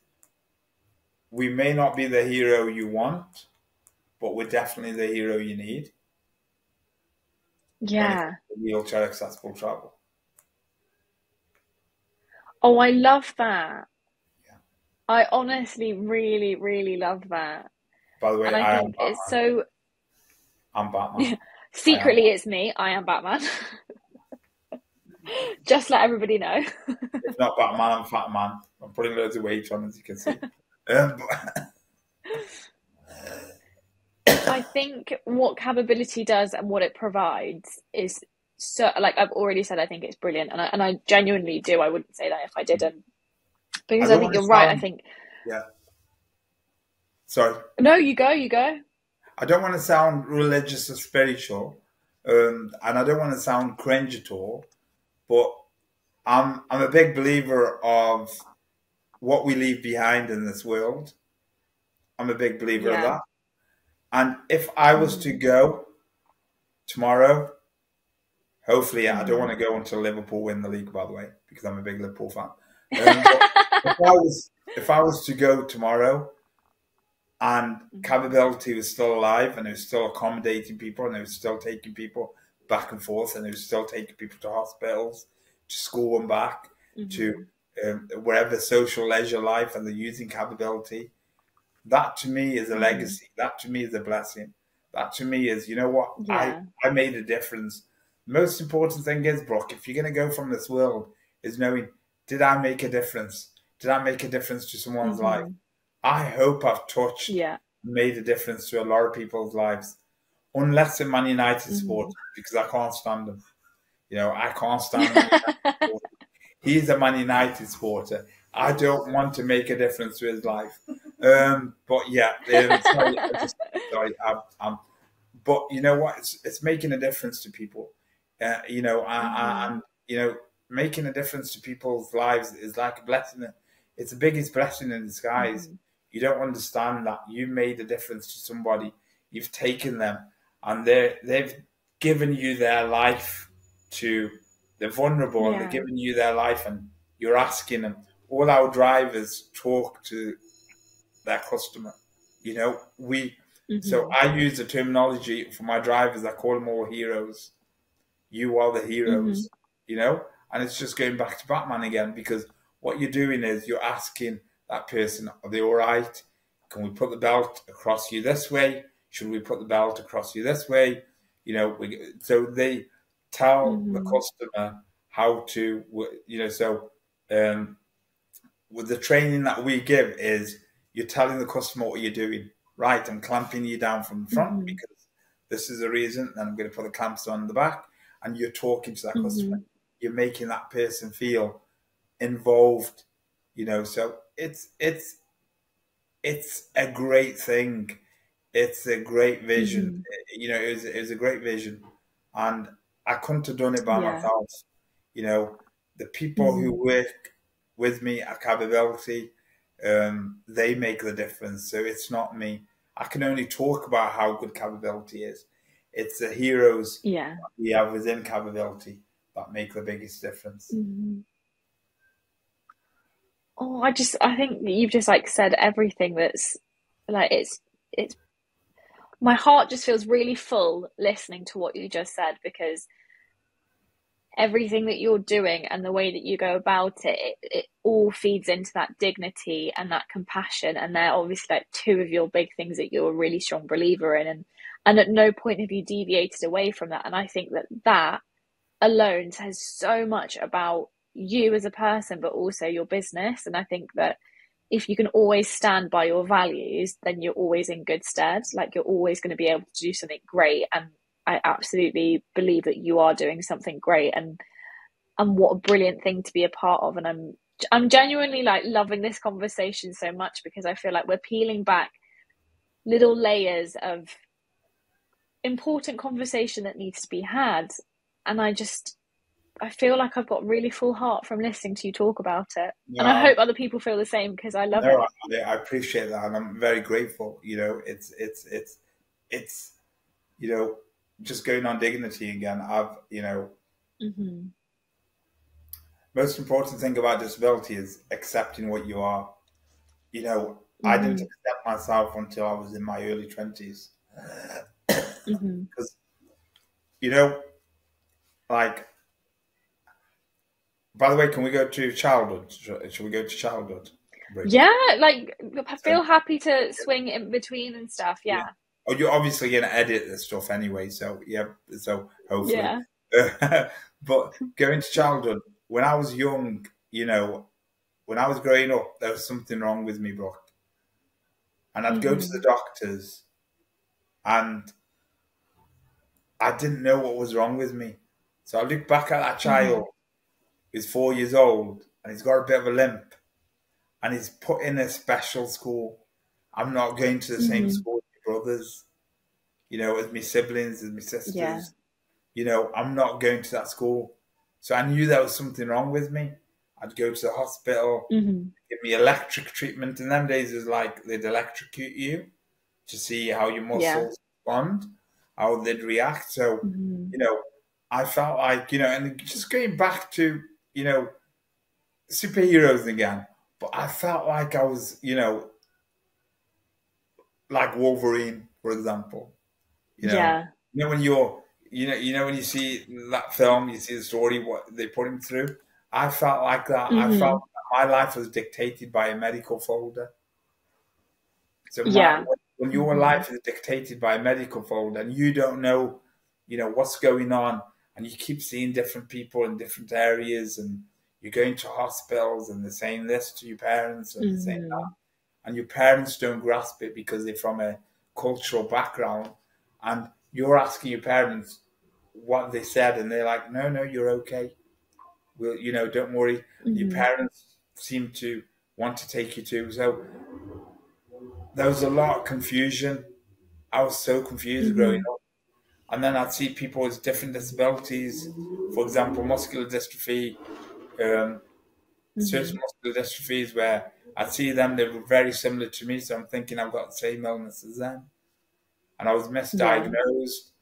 "We may not be the hero you want, but we're definitely the hero you need when it comes Yeah. to wheelchair accessible travel." Oh, I love that. Yeah. I honestly really, really love that. By the way, And I I am think it's Batman. so I'm Batman. I am. secretly it's me. I am Batman. Just let everybody know. If not Batman, I'm Fat Man. I'm putting loads of weight on, as you can see. But I think what Cabability does and what it provides is so like I've already said I think it's brilliant and I genuinely do. I wouldn't say that if I didn't. I Because I don't think want to you're right. I sound. think Yeah. Sorry. no, you go, you go. I don't want to sound religious or spiritual, and I don't want to sound cringe at all, but I'm a big believer of what we leave behind in this world. I'm a big believer of Yeah. that. And if I was to Mm-hmm. go tomorrow, hopefully, I don't Mm-hmm. want to go until Liverpool win the league, by the way, because I'm a big Liverpool fan. But if I was to go tomorrow and Mm-hmm. Cabability was still alive and it was still accommodating people and it was still taking people back and forth and it was still taking people to hospitals, to school and back, to Mm-hmm. wherever social leisure life, and they're using Cabability. That to me is a Mm-hmm. legacy. That to me is a blessing. That to me is, you know what, Yeah. I made a difference. The most important thing is, Brooke, if you're going to go from this world, is knowing, did I make a difference? Did I make a difference to someone's life? Mm-hmm. I hope I've touched, Yeah. made a difference to a lot of people's lives. Unless they're Man United Mm-hmm. supporters, because I can't stand them. You know, I can't stand Man United supporters. He's a Man United supporter. I don't want to make a difference to his life. But yeah, sorry, sorry, but you know what? It's making a difference to people. Mm-hmm. And you know, making a difference to people's lives is like a blessing. It's the biggest blessing in disguise. Mm-hmm. You don't understand that you made a difference to somebody. You've taken them, and they've given you their life to. They're vulnerable, and they're Yeah. giving you their life, and you're asking them. All our drivers talk to their customer. You know, so Mm-hmm. I use the terminology for my drivers. I call them all heroes. You are the Mm-hmm. heroes, you know? And it's just going back to Batman again, because what you're doing is you're asking that person, are they all right? Can we put the belt across you this way? Should we put the belt across you this way? You know, so they tell the Mm-hmm. customer how to, so um, with the training that we give is you're telling the customer what you're doing. Right, I'm clamping you down from the front Mm-hmm. because this is the reason, and I'm going to put the clamps on the back, and you're talking to that customer. Mm-hmm. You're making that person feel involved, So it's a great thing. It's a great vision. Mm-hmm. It was a great vision, and I couldn't have done it by Yeah. myself. You know, the people who Mm-hmm. work with me at Cabability, they make the difference. So it's not me. I can only talk about how good Cabability is. It's the heroes Yeah. we have within Cabability that make the biggest difference. Mm-hmm. Oh, I think that you've just like said everything that's like it's my heart just feels really full listening to what you just said because everything that you're doing and the way that you go about it all feeds into that dignity and that compassion. And they're obviously like two of your big things that you're a really strong believer in. And at no point have you deviated away from that. And I think that that alone says so much about you as a person, but also your business. And I think that if you can always stand by your values, then you're always in good stead. Like you're always going to be able to do something great. And I absolutely believe that you are doing something great, and what a brilliant thing to be a part of. And I'm genuinely like loving this conversation so much because I feel like we're peeling back little layers of important conversation that needs to be had. And I feel like I've got a really full heart from listening to you talk about it. And I No, hope other people feel the same because I love no, it. I appreciate that, and I'm very grateful. It's just going on dignity again. Mm-hmm. Most important thing about disability is accepting what you are. I didn't Mm-hmm. accept myself until I was in my early 20s. Mm-hmm. Because, you know, like, by the way, can we go to childhood? Should we go to childhood? Bridget? Yeah, like I So, feel happy to swing in between and stuff. yeah. Yeah. Oh, you're obviously going to edit this stuff anyway. So, yeah. So, hopefully. Yeah. But going to childhood, when I was young, when I was growing up, there was something wrong with me, Brooke. And I'd go to the Mm-hmm. doctors, and I didn't know what was wrong with me. So I look back at that Mm-hmm. child who's 4 years old, and he's got a bit of a limp, and he's put in a special school. I'm not going to the same Mm-hmm. school as your brothers. as my siblings, as my Yeah. sisters. I'm not going to that school. So I knew there was something wrong with me. I'd go to the hospital, Hmm. give me electric treatment. In them days, it was like they'd electrocute you to see how your Yeah. muscles respond, how they'd react. So, Hmm. you know, I felt like, and just going back to, you know, superheroes again, but I felt like I was, like Wolverine, for example. You know, Yeah. when when you see that film, you see the story, what they put him through. I felt like that. I felt Hmm. that my life was dictated by a medical folder. So Yeah. when your Hmm. life is dictated by a medical folder and you don't know, what's going on, and you keep seeing different people in different areas, and you're going to hospitals, and they're saying this to your parents, and they're saying Hmm. and your parents don't grasp it because they're from a cultural background, and you're asking your parents what they said, and they're like, "No, no, you're okay. Well, don't worry." And your Hmm. parents seem to want to take you to. So there was a lot of confusion. I was so confused growing Hmm. up, and then I'd see people with different disabilities. For example, muscular dystrophy, um, certain Hmm. muscular dystrophies where I'd see them, they were very similar to me, so I'm thinking I've got the same illness as them. And I was Yeah. misdiagnosed.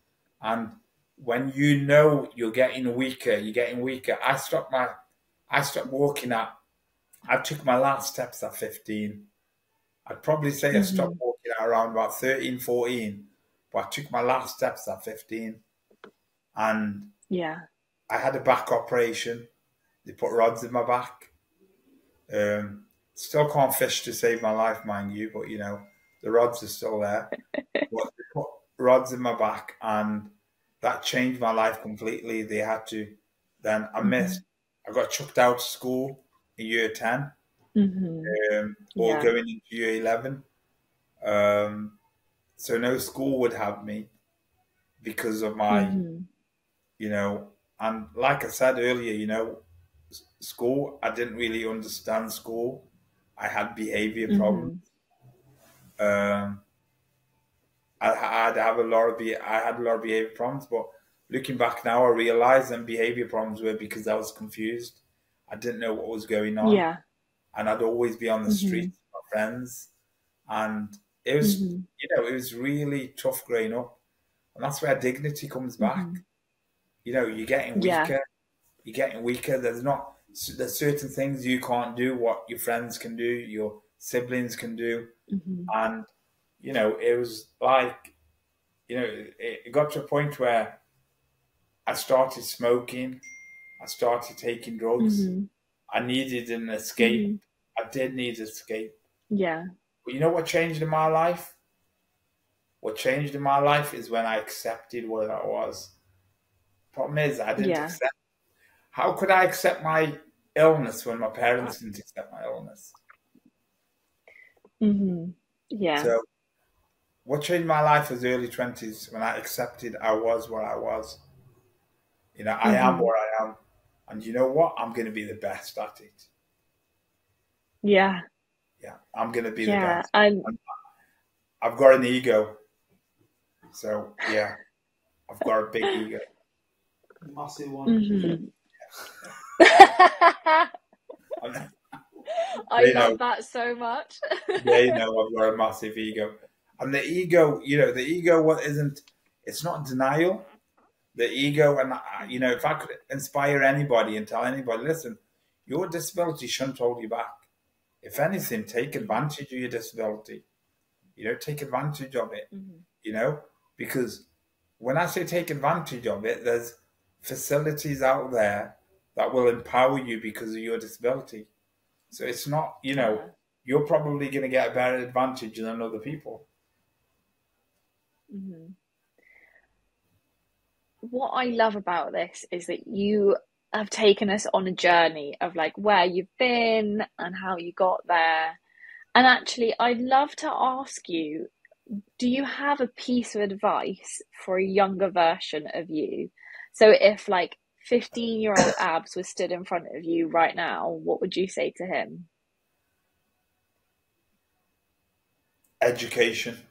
And when you're getting weaker, I stopped walking I took my last steps at 15. I'd probably say I stopped Hmm. walking at around about 13, 14, but I took my last steps at 15. And Yeah. I had a back operation. They put rods in my back. Still can't fish to save my life, mind you, but the rods are still there. But they put rods in my back, and that changed my life completely. They had to. Then I Hmm. missed. I got chucked out of school in year 10, Hmm. or Yeah. going into year 11. Um, so no school would have me because of my, Hmm. you know, and like I said earlier, school. I didn't really understand school. I had behavior problems. Hmm. Um, I had a lot of behavior problems, but looking back now, I realize them behavior problems were because I was confused. I didn't know what was going on, Yeah. and I'd always be on the Hmm. streets with my friends, and it was, Hmm. it was really tough growing up, and that's where dignity comes back. Hmm. You're getting Yeah. weaker. You're getting weaker. There's certain things you can't do what your friends can do, your siblings can do, Hmm. and it was like it got to a point where I started smoking, I started taking drugs. Hmm. I needed an Hmm. escape. I did need escape. Yeah. But you know what changed in my life? What changed in my life is when I accepted what I was. Problem is, I didn't Yeah. accept. How could I accept my illness when my parents didn't accept my illness? Hmm. Yeah. So, what changed my life was early 20s when I accepted I was what I was. I am Hmm. what I am. And you know what? I'm going to be the best at it. Yeah. Yeah, I'm going to be the Yeah. best. And And I've got an ego. So, yeah, I've got a big ego. Massive one. hmm. And I they know, love that so much. they know I've got a massive ego. And the ego, it's not denial. The ego, and if I could inspire anybody and tell anybody, listen, your disability shouldn't hold you back. If anything, take advantage of your disability. Take advantage of it, Hmm. you know, because when I say take advantage of it, there's facilities out there that will empower you because of your disability. So it's not, Yeah. you're probably going to get a better advantage than other people. Hmm. What I love about this is that you have taken us on a journey of like where you've been and how you got there. And actually, I'd love to ask you, do you have a piece of advice for a younger version of you? So if like 15-year-old Abs was stood in front of you right now, what would you say to him? Education.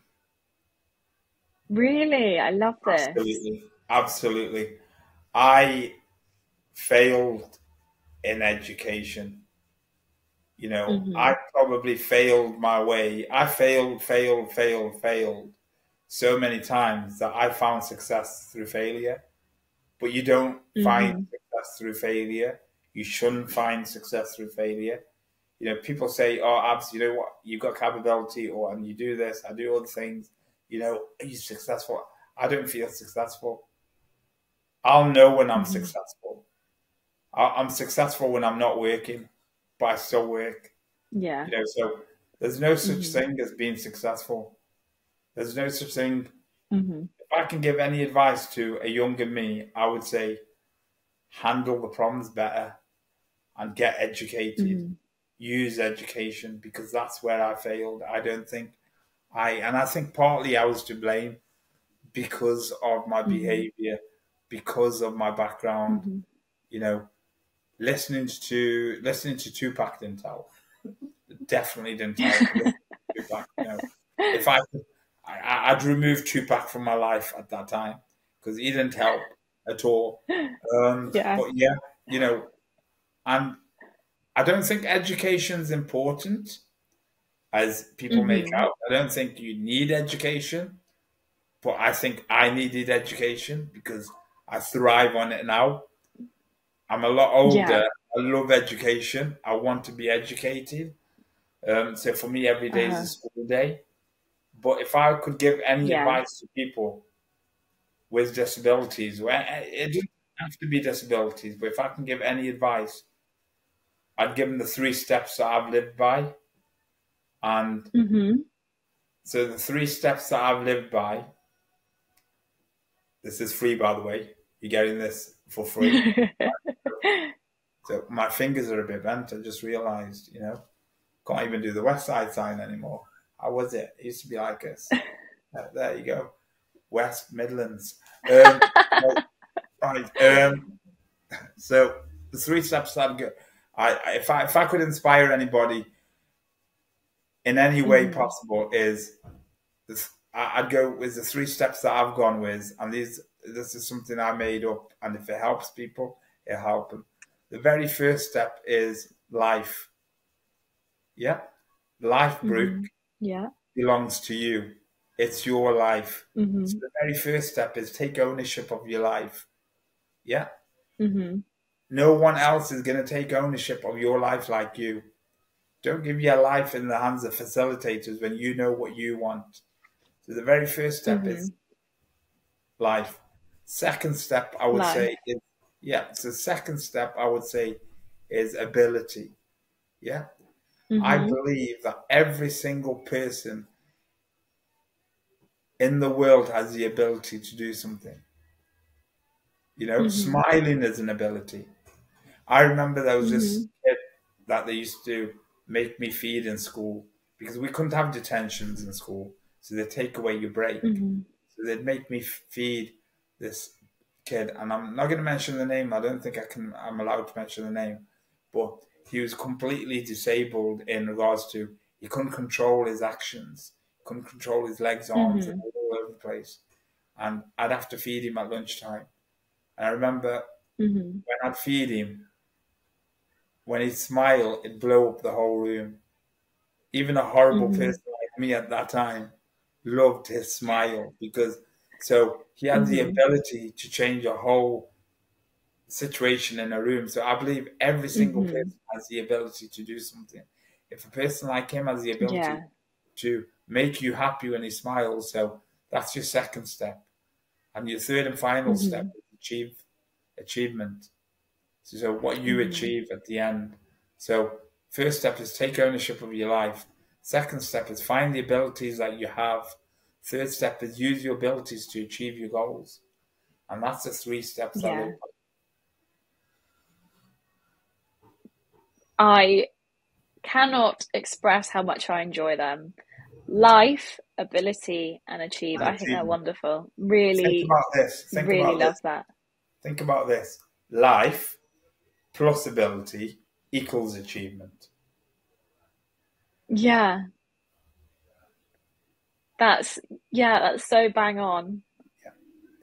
Really? I love this. Absolutely. Absolutely. I failed in education. You know, I Hmm. probably failed my way. I failed so many times that I found success through failure. But you don't find Hmm. success through failure. You shouldn't find success through failure. You know, people say, "Oh, Abs, you know what? You've got capability, or and you do this, I do other things. You know, are you successful?" I don't feel successful. I'll know when I'm Hmm. successful. I'm successful when I'm not working, but I still work. Yeah. You know, so there's no such Hmm. thing as being successful. There's no such thing. Hmm. If I can give any advice to a younger me, I would say handle the problems better and get educated. Hmm. Use education because that's where I failed. I think partly I was to blame because of my Hmm. behavior, because of my background. Hmm. You know, listening to Tupac didn't help. Definitely didn't help. Listening to Tupac, you know, if I could, I'd remove Tupac from my life at that time because he didn't help at all. Yeah. But yeah, you know, and I don't think education's important as people make Hmm. out. I don't think you need education, but I think I needed education because I thrive on it now. I'm a lot Yeah. older. I love education. I want to be educated. So for me, every day is a Uh-huh. school day. But if I could give any Yeah. advice to people with disabilities, well, it doesn't have to be disabilities, but if I can give any advice, I'd give them the three steps that I've lived by. And Hmm. so the three steps that I've lived by, this is free, by the way. You're getting this for free. So my fingers are a bit bent. I just realized, you know, can't even do the West Side sign anymore. How was it? It used to be like this. There you go. West Midlands. Right. Right. So the three steps that I've got, if I could inspire anybody in any way Hmm. possible, is this, I'd go with the three steps that I've gone with, and this is something I made up, and if it helps people, it'll help them. The very first step is life. Yeah, life, Brooke, Hmm. Yeah. belongs to you. It's your life. So Hmm. the very first step is take ownership of your life. Yeah, Hmm. no one else is going to take ownership of your life like you. Don't give your life in the hands of facilitators when you know what you want. So the very first step is Hmm. life. Second step, I would Life. say, is yeah. So second step, I would say, is ability. Yeah, I Hmm. believe that every single person in the world has the ability to do something. You know, Hmm. smiling is an ability. I remember there was this Hmm. kid that they used to make me feed in school because we couldn't have detentions in school, so they take away your break. Hmm. So they'd make me feed this kid, and I'm not going to mention the name. I don't think I can. I'm allowed to mention the name, but he was completely disabled in regards to he couldn't control his actions, couldn't control his legs, arms, and Hmm. all over the place. And I'd have to feed him at lunchtime. And I remember Hmm. when I'd feed him, when he'd smile, it'd blow up the whole room. Even a horrible Hmm. person like me at that time loved his smile because so he had the Hmm. ability to change a whole situation in a room. So I believe every single Hmm. person has the ability to do something. If a person like him has the ability Yeah. to make you happy when he smiles, so that's your second step. And your third and final step Hmm. is achievement. So what you Hmm. achieve at the end. So first step is take ownership of your life. Second step is find the abilities that you have. Third step is use your abilities to achieve your goals. And that's the three steps I live Yeah. I cannot express how much I enjoy them. Life, ability, and achieve. by. And I think they're achievement. wonderful. Think Really, about this. Think really about love this. that. Think about this. Life plus ability equals achievement. Yeah, That's that's so bang on. Yeah,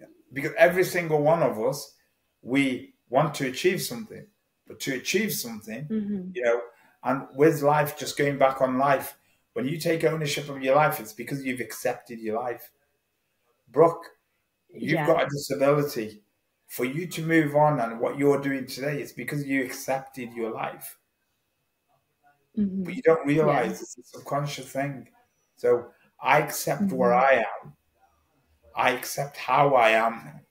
yeah. Because every single one of us, we want to achieve something, but to achieve something, Hmm. you know, and with life, just going back on life, when you take ownership of your life, it's because you've accepted your life. Brooke, you've Yeah. got a disability. For you to move on and what you're doing today, it's because you accepted your life. But Hmm. you don't Yeah. realize it's a subconscious thing. So I accept where Hmm. I am, I accept how I am,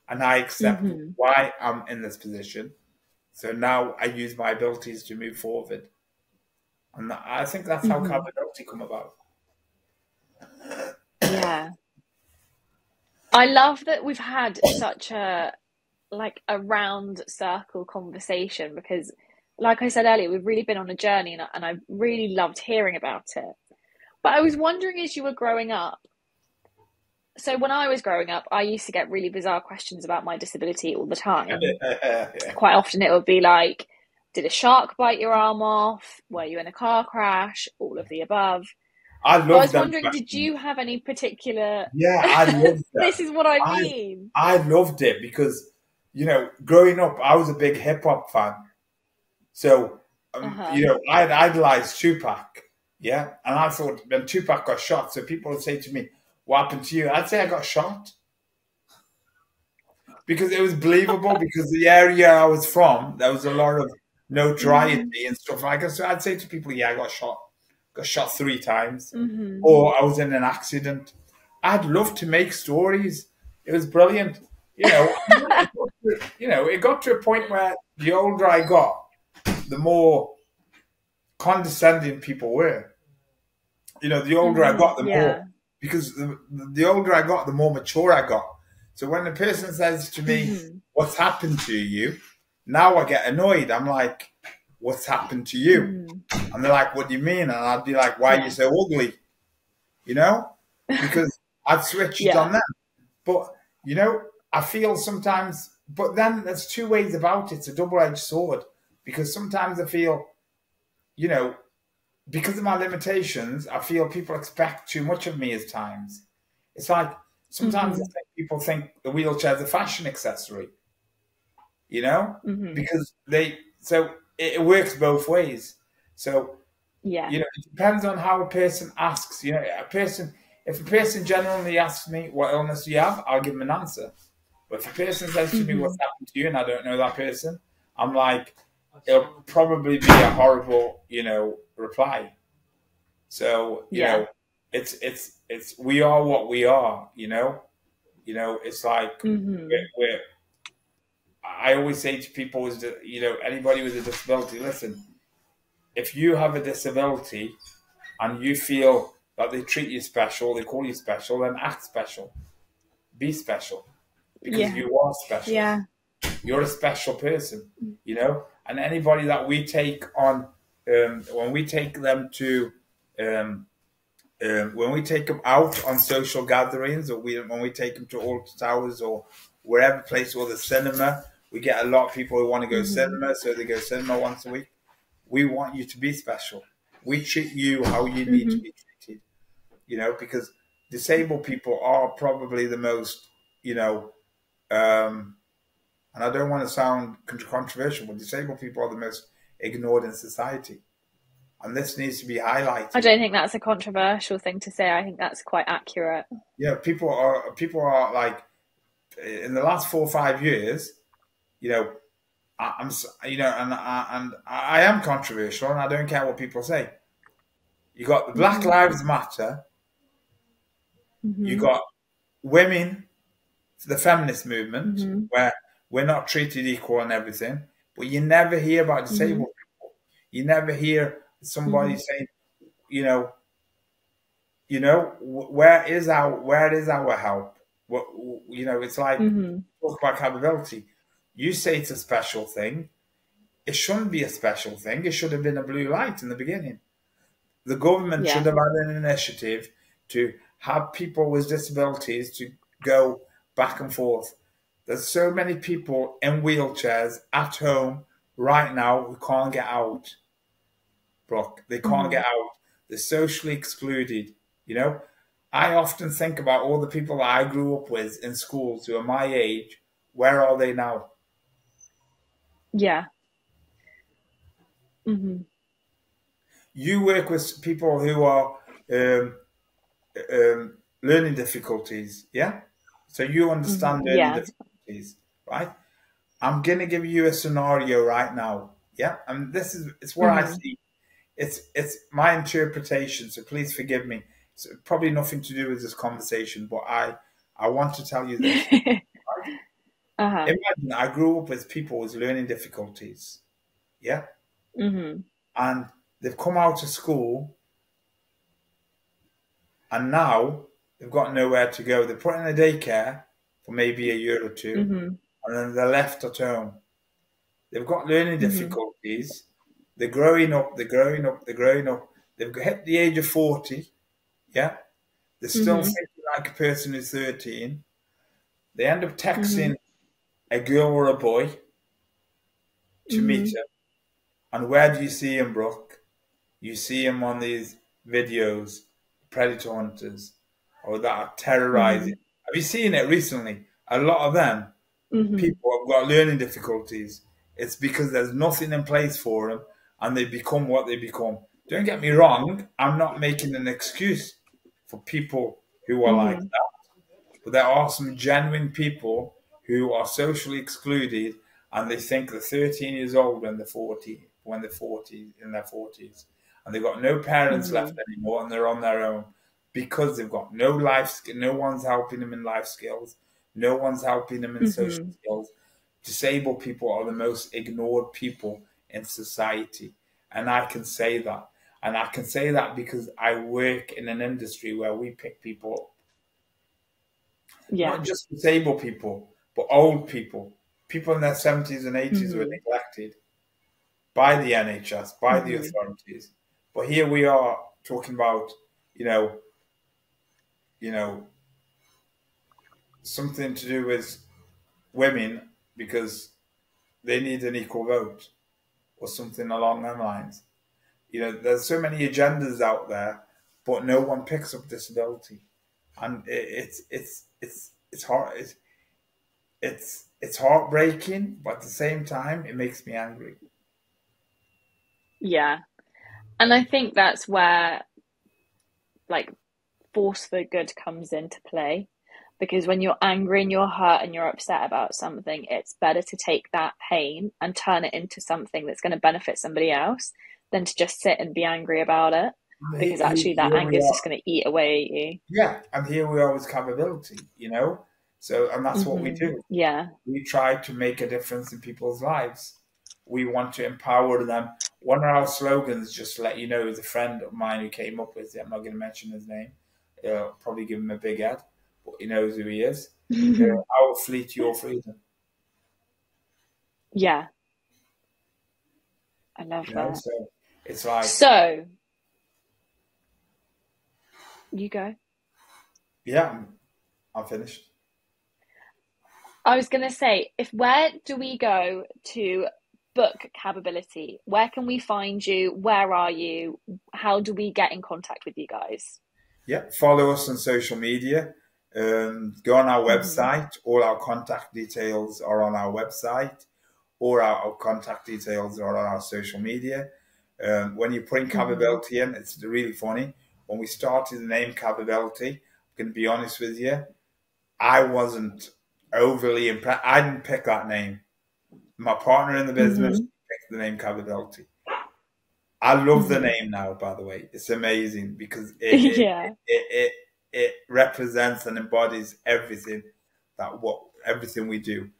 and I accept Hmm. why I'm in this position. So now I use my abilities to move forward. And I think that's how Hmm. Cabability come about. Yeah. I love that we've had such a like a round circle conversation because like I said earlier, we've really been on a journey and I really loved hearing about it. But I was wondering as you were growing up, so when I was growing up, I used to get really bizarre questions about my disability all the time. Yeah. Quite often it would be like, did a shark bite your arm off? Were you in a car crash? All of the above. I So I love was them wondering, did questions. you have any particular Yeah, I love This that. is what I I mean. I loved it because, growing up, I was a big hip hop fan. So, Uh-huh. I'd idolized Tupac, yeah, and I thought when Tupac got shot, so people would say to me, "What happened to you?" I'd say I got shot because it was believable. Because the area I was from, there was a lot of Mm. notoriety and stuff like that. So I'd say to people, "Yeah, I got shot 3 times, Hmm. or I was in an accident." I'd love to make stories. It was brilliant, it got to a point where the older I got, the more condescending people were. The older I Hmm. got, the more, Yeah. because the older I got, the more mature I got. So when the person says to me, Hmm. "What's happened to you?" Now I get annoyed. I'm like, "What's happened to you?" Hmm. And they're like, "What do you mean?" And I'd be like, "Why are you Yeah. so ugly?" You know, because I've switched Yeah. on them. But you know, I feel sometimes. But then there's two ways about it. It's a double-edged sword because sometimes I feel, you know, because of my limitations, I feel people expect too much of me at times. It's like sometimes I Hmm. think people think the wheelchair's a fashion accessory, you know, Hmm. because it works both ways. So, Yeah. it depends on how a person asks. If a person genuinely asks me, "What illness do you have?" I'll give them an answer. But if a person says to me, "What's Hmm. happened to you?" and I don't know that person, I'm like, it'll probably be a horrible, reply. So, Yeah. it's we are what we are, it's like Hmm. we're I always say to people is that, anybody with a disability, listen, if you have a disability and you feel that they treat you special, they call you special, then act special. Be special because Yeah. you are special. Yeah. You're a special person, and anybody that we take on, when we take them to, um, when we take them out on social gatherings, or when we take them to Altar Towers or wherever place, or the cinema, we get a lot of people who want to go Hmm. cinema, so they go cinema once a week. We want you to be special. We treat you how you need to Hmm. be treated, because disabled people are probably the most, um, and I don't want to sound controversial, but disabled people are the most ignored in society. And this needs to be I highlighted. don't think that's a controversial thing to say. I think that's quite accurate. People are like, in the last 4 or 5 years, you know, I'm, and I am controversial, and I don't care what people say. You got the Black Hmm. Lives Matter. You Hmm. got women, the feminist movement, Hmm. where we're not treated equal and everything. But you never hear about Hmm. disabled people. You never hear somebody Hmm. saying, you know, where is our help? What it's like, Hmm. talk about capability. You say it's a special thing. It shouldn't be a special thing. It should have been a blue light in the beginning. The government should Yeah. have had an initiative to have people with disabilities to go back and forth. There's so many people in wheelchairs at home right now who can't get out, Brooke. They can't Hmm. get out. They're socially excluded. You know, I often think about all the people that I grew up with in schools who are my age. Where are they now? Yeah. Hmm. You work with people who are um, learning difficulties, yeah? So you Hmm. understand learning Yeah. difficulties, right? I'm going to give you a scenario right now, yeah? And this is, it's what I Hmm. see. It's my interpretation, so please forgive me. It's probably nothing to do with this conversation, but I want to tell you this. Uh-huh. Imagine I grew up with people with learning difficulties, yeah? Hmm. And they've come out of school and now they've got nowhere to go. They're put in a daycare for maybe a year or two, Hmm. and then they're left at home. They've got learning Hmm. difficulties. They're growing up, they're growing up, they're growing up. They've hit the age of 40, yeah? They're still Hmm. thinking like a person who's 13. They end up Hmm. texting a girl or a boy to meet Hmm. him. And where do you see him, Brooke? You see him on these videos, predator hunters, or that are terrorizing. Hmm. Have you seen it recently? A lot of them, Hmm. people have got learning difficulties. It's because there's nothing in place for them and they become what they become. Don't get me wrong, I'm not making an excuse for people who are like Hmm. that. But there are some genuine people who are socially excluded and they think they're 13 years old when they're 40, when they're 40, in their 40s. And they've got no parents left Hmm. anymore and they're on their own because they've got no life, no one's helping them in life skills, no one's helping them in social Hmm. skills. Disabled people are the most ignored people in society. And I can say that. And I can say that because I work in an industry where we pick people up, Yeah. not just disabled people, but old people, people in their 70s and 80s who are Hmm. neglected by the NHS, by the Hmm. authorities. But here we are talking about, you know, you know, something to do with women because they need an equal vote or something along those lines. You know, there's so many agendas out there, but no one picks up disability, and it's hard. It's heartbreaking, but at the same time, it makes me angry. Yeah. And I think that's where like force for good comes into play. Because when you're angry and you're hurt and you're upset about something, it's better to take that pain and turn it into something that's going to benefit somebody else than to just sit and be angry about it. Because actually, that Here we anger is are, just going to eat away at you. yeah, and here we are with capability, you know. So, and that's what we Hmm. do. Yeah. We try to make a difference in people's lives. We want to empower them. One of our slogans, just to let you know, is a friend of mine who came up with it. I'm not going to mention his name. Probably give him a big ad, but he knows who he is. Our fleet, your freedom. Yeah. I love You know, that. so it's like, So, you go. yeah, I'm finished. I was going to say, if where do we go to book Cabability? Where can we find you? Where are you? How do we get in contact with you guys? Yeah, follow us on social media. Go on our Hmm. website. All our contact details are on our website, or our contact details are on our social media. When you put in Hmm. Cabability in, it's really funny. When we started the name Cabability, I'm going to be honest with you, I wasn't overly impressed. I didn't pick that name. My partner in the business Hmm. picked the name Cabability. I love the Hmm. name now, by the way. It's amazing because Yeah. it represents and embodies everything everything we do.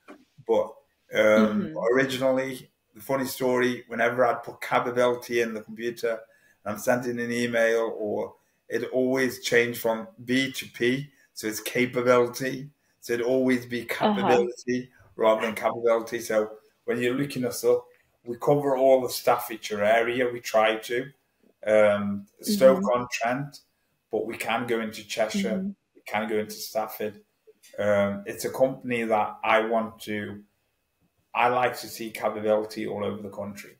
But Hmm. originally, the funny story, whenever I'd put capability in the computer and I'm sending an email, or it always changed from B to P, so it's capability. So it'd always be Uh-huh. capability rather than capability. So when you're looking us up, we cover all the Staffordshire area. We try to Hmm. Stoke-on-Trent, but we can go into Cheshire. Hmm. We can go into Stafford. It's a company that I like to see capability all over the country.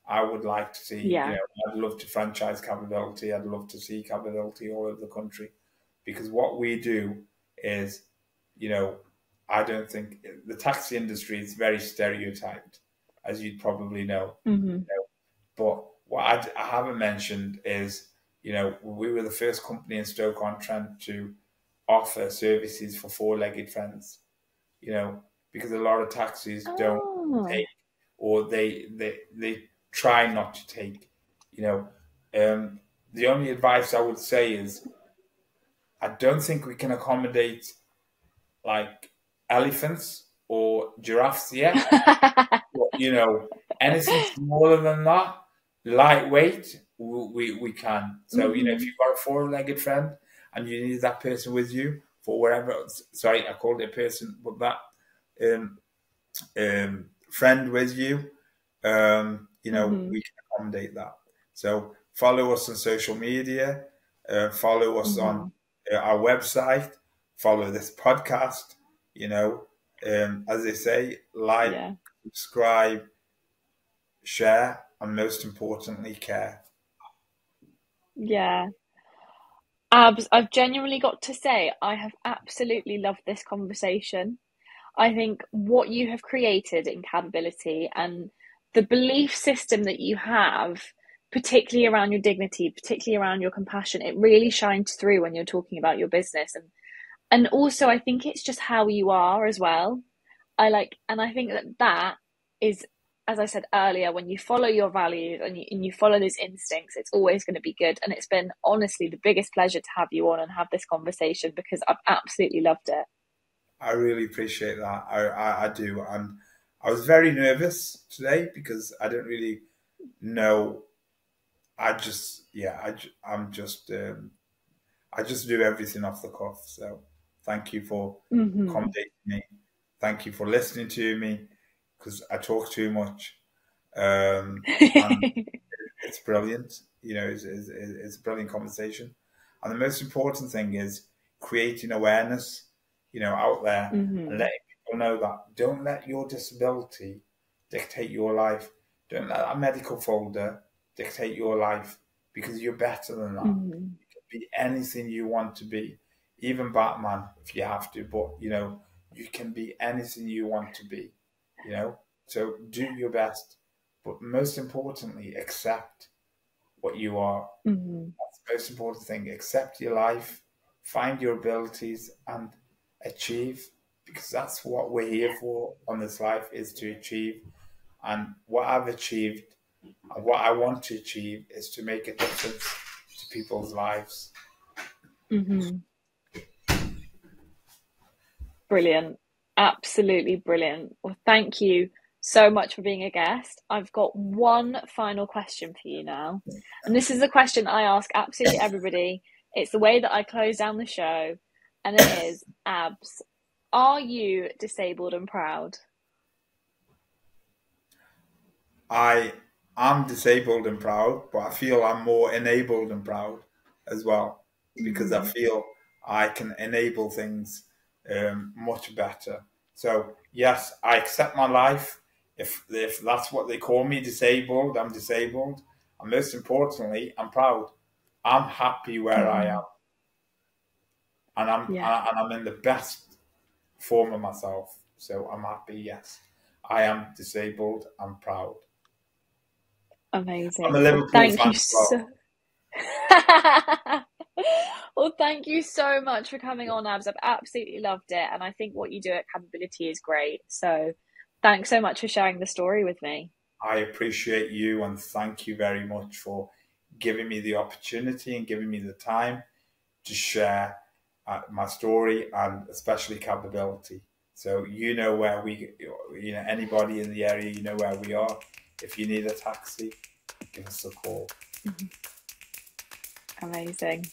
I would like to see, Yeah. I'd love to franchise Cabability. I'd love to see Cabability all over the country, because what we do is, I don't think the taxi industry is very stereotyped, as you'd probably know. Mm-hmm. But what I haven't mentioned is, we were the first company in Stoke-on-Trent to offer services for four-legged friends, because a lot of taxis don't Oh. take, or they try not to take, the only advice I would say is, I don't think we can accommodate like elephants or giraffes yet. But, anything smaller than that, lightweight, we can. So, if you've got a four-legged friend and you need that person with you for wherever, sorry, I called it a person, but that friend with you, we can accommodate that. So follow us on social media, follow us on our website, follow this podcast, as they say, like, subscribe, share, and most importantly, care. Yeah. Abs, I've genuinely got to say, I have absolutely loved this conversation. I think what you have created in Cabability and the belief system that you have, particularly around your dignity, particularly around your compassion, it really shines through when you're talking about your business. And also I think it's just how you are as well. And I think that is, as I said earlier, when you follow your values and you follow those instincts, it's always going to be good. And it's been honestly the biggest pleasure to have you on and have this conversation, because I've absolutely loved it. I really appreciate that. I do. And I was very nervous today because I don't really know. I just do everything off the cuff. So thank you for accommodating me. Thank you for listening to me, because I talk too much. And it's brilliant. It's a brilliant conversation. And the most important thing is creating awareness, out there, and letting people know that don't let your disability dictate your life. Don't let that medical folder dictate your life, because you're better than that. You can be anything you want to be, even Batman if you have to, but you can be anything you want to be, so do your best, but most importantly, accept what you are. That's the most important thing. Accept your life, find your abilities, and achieve, because that's what we're here for on this life, is to achieve. And what I've achieved and what I want to achieve is to make a difference to people's lives. Brilliant. Absolutely brilliant. Well, thank you so much for being a guest. I've got one final question for you now. And this is a question I ask absolutely everybody. It's the way that I close down the show. And it is, Abs, are you disabled and proud? I am disabled and proud, but I feel I'm more enabled and proud as well, because I feel I can enable things much better. So yes, I accept my life. If that's what they call me, disabled, I'm disabled. And most importantly, I'm proud. I'm happy where I am, and I'm in the best form of myself. So I'm happy. Yes, I am disabled. I'm proud. Amazing. I'm a Liverpool thank fan you as well. Well, thank you so much for coming on, Abs. I've absolutely loved it. And I think what you do at Cabability is great. So thanks so much for sharing the story with me. I appreciate you, and thank you very much for giving me the opportunity and giving me the time to share my story, and especially Cabability. So where anybody in the area, where we are. If you need a taxi, give us a call. Amazing.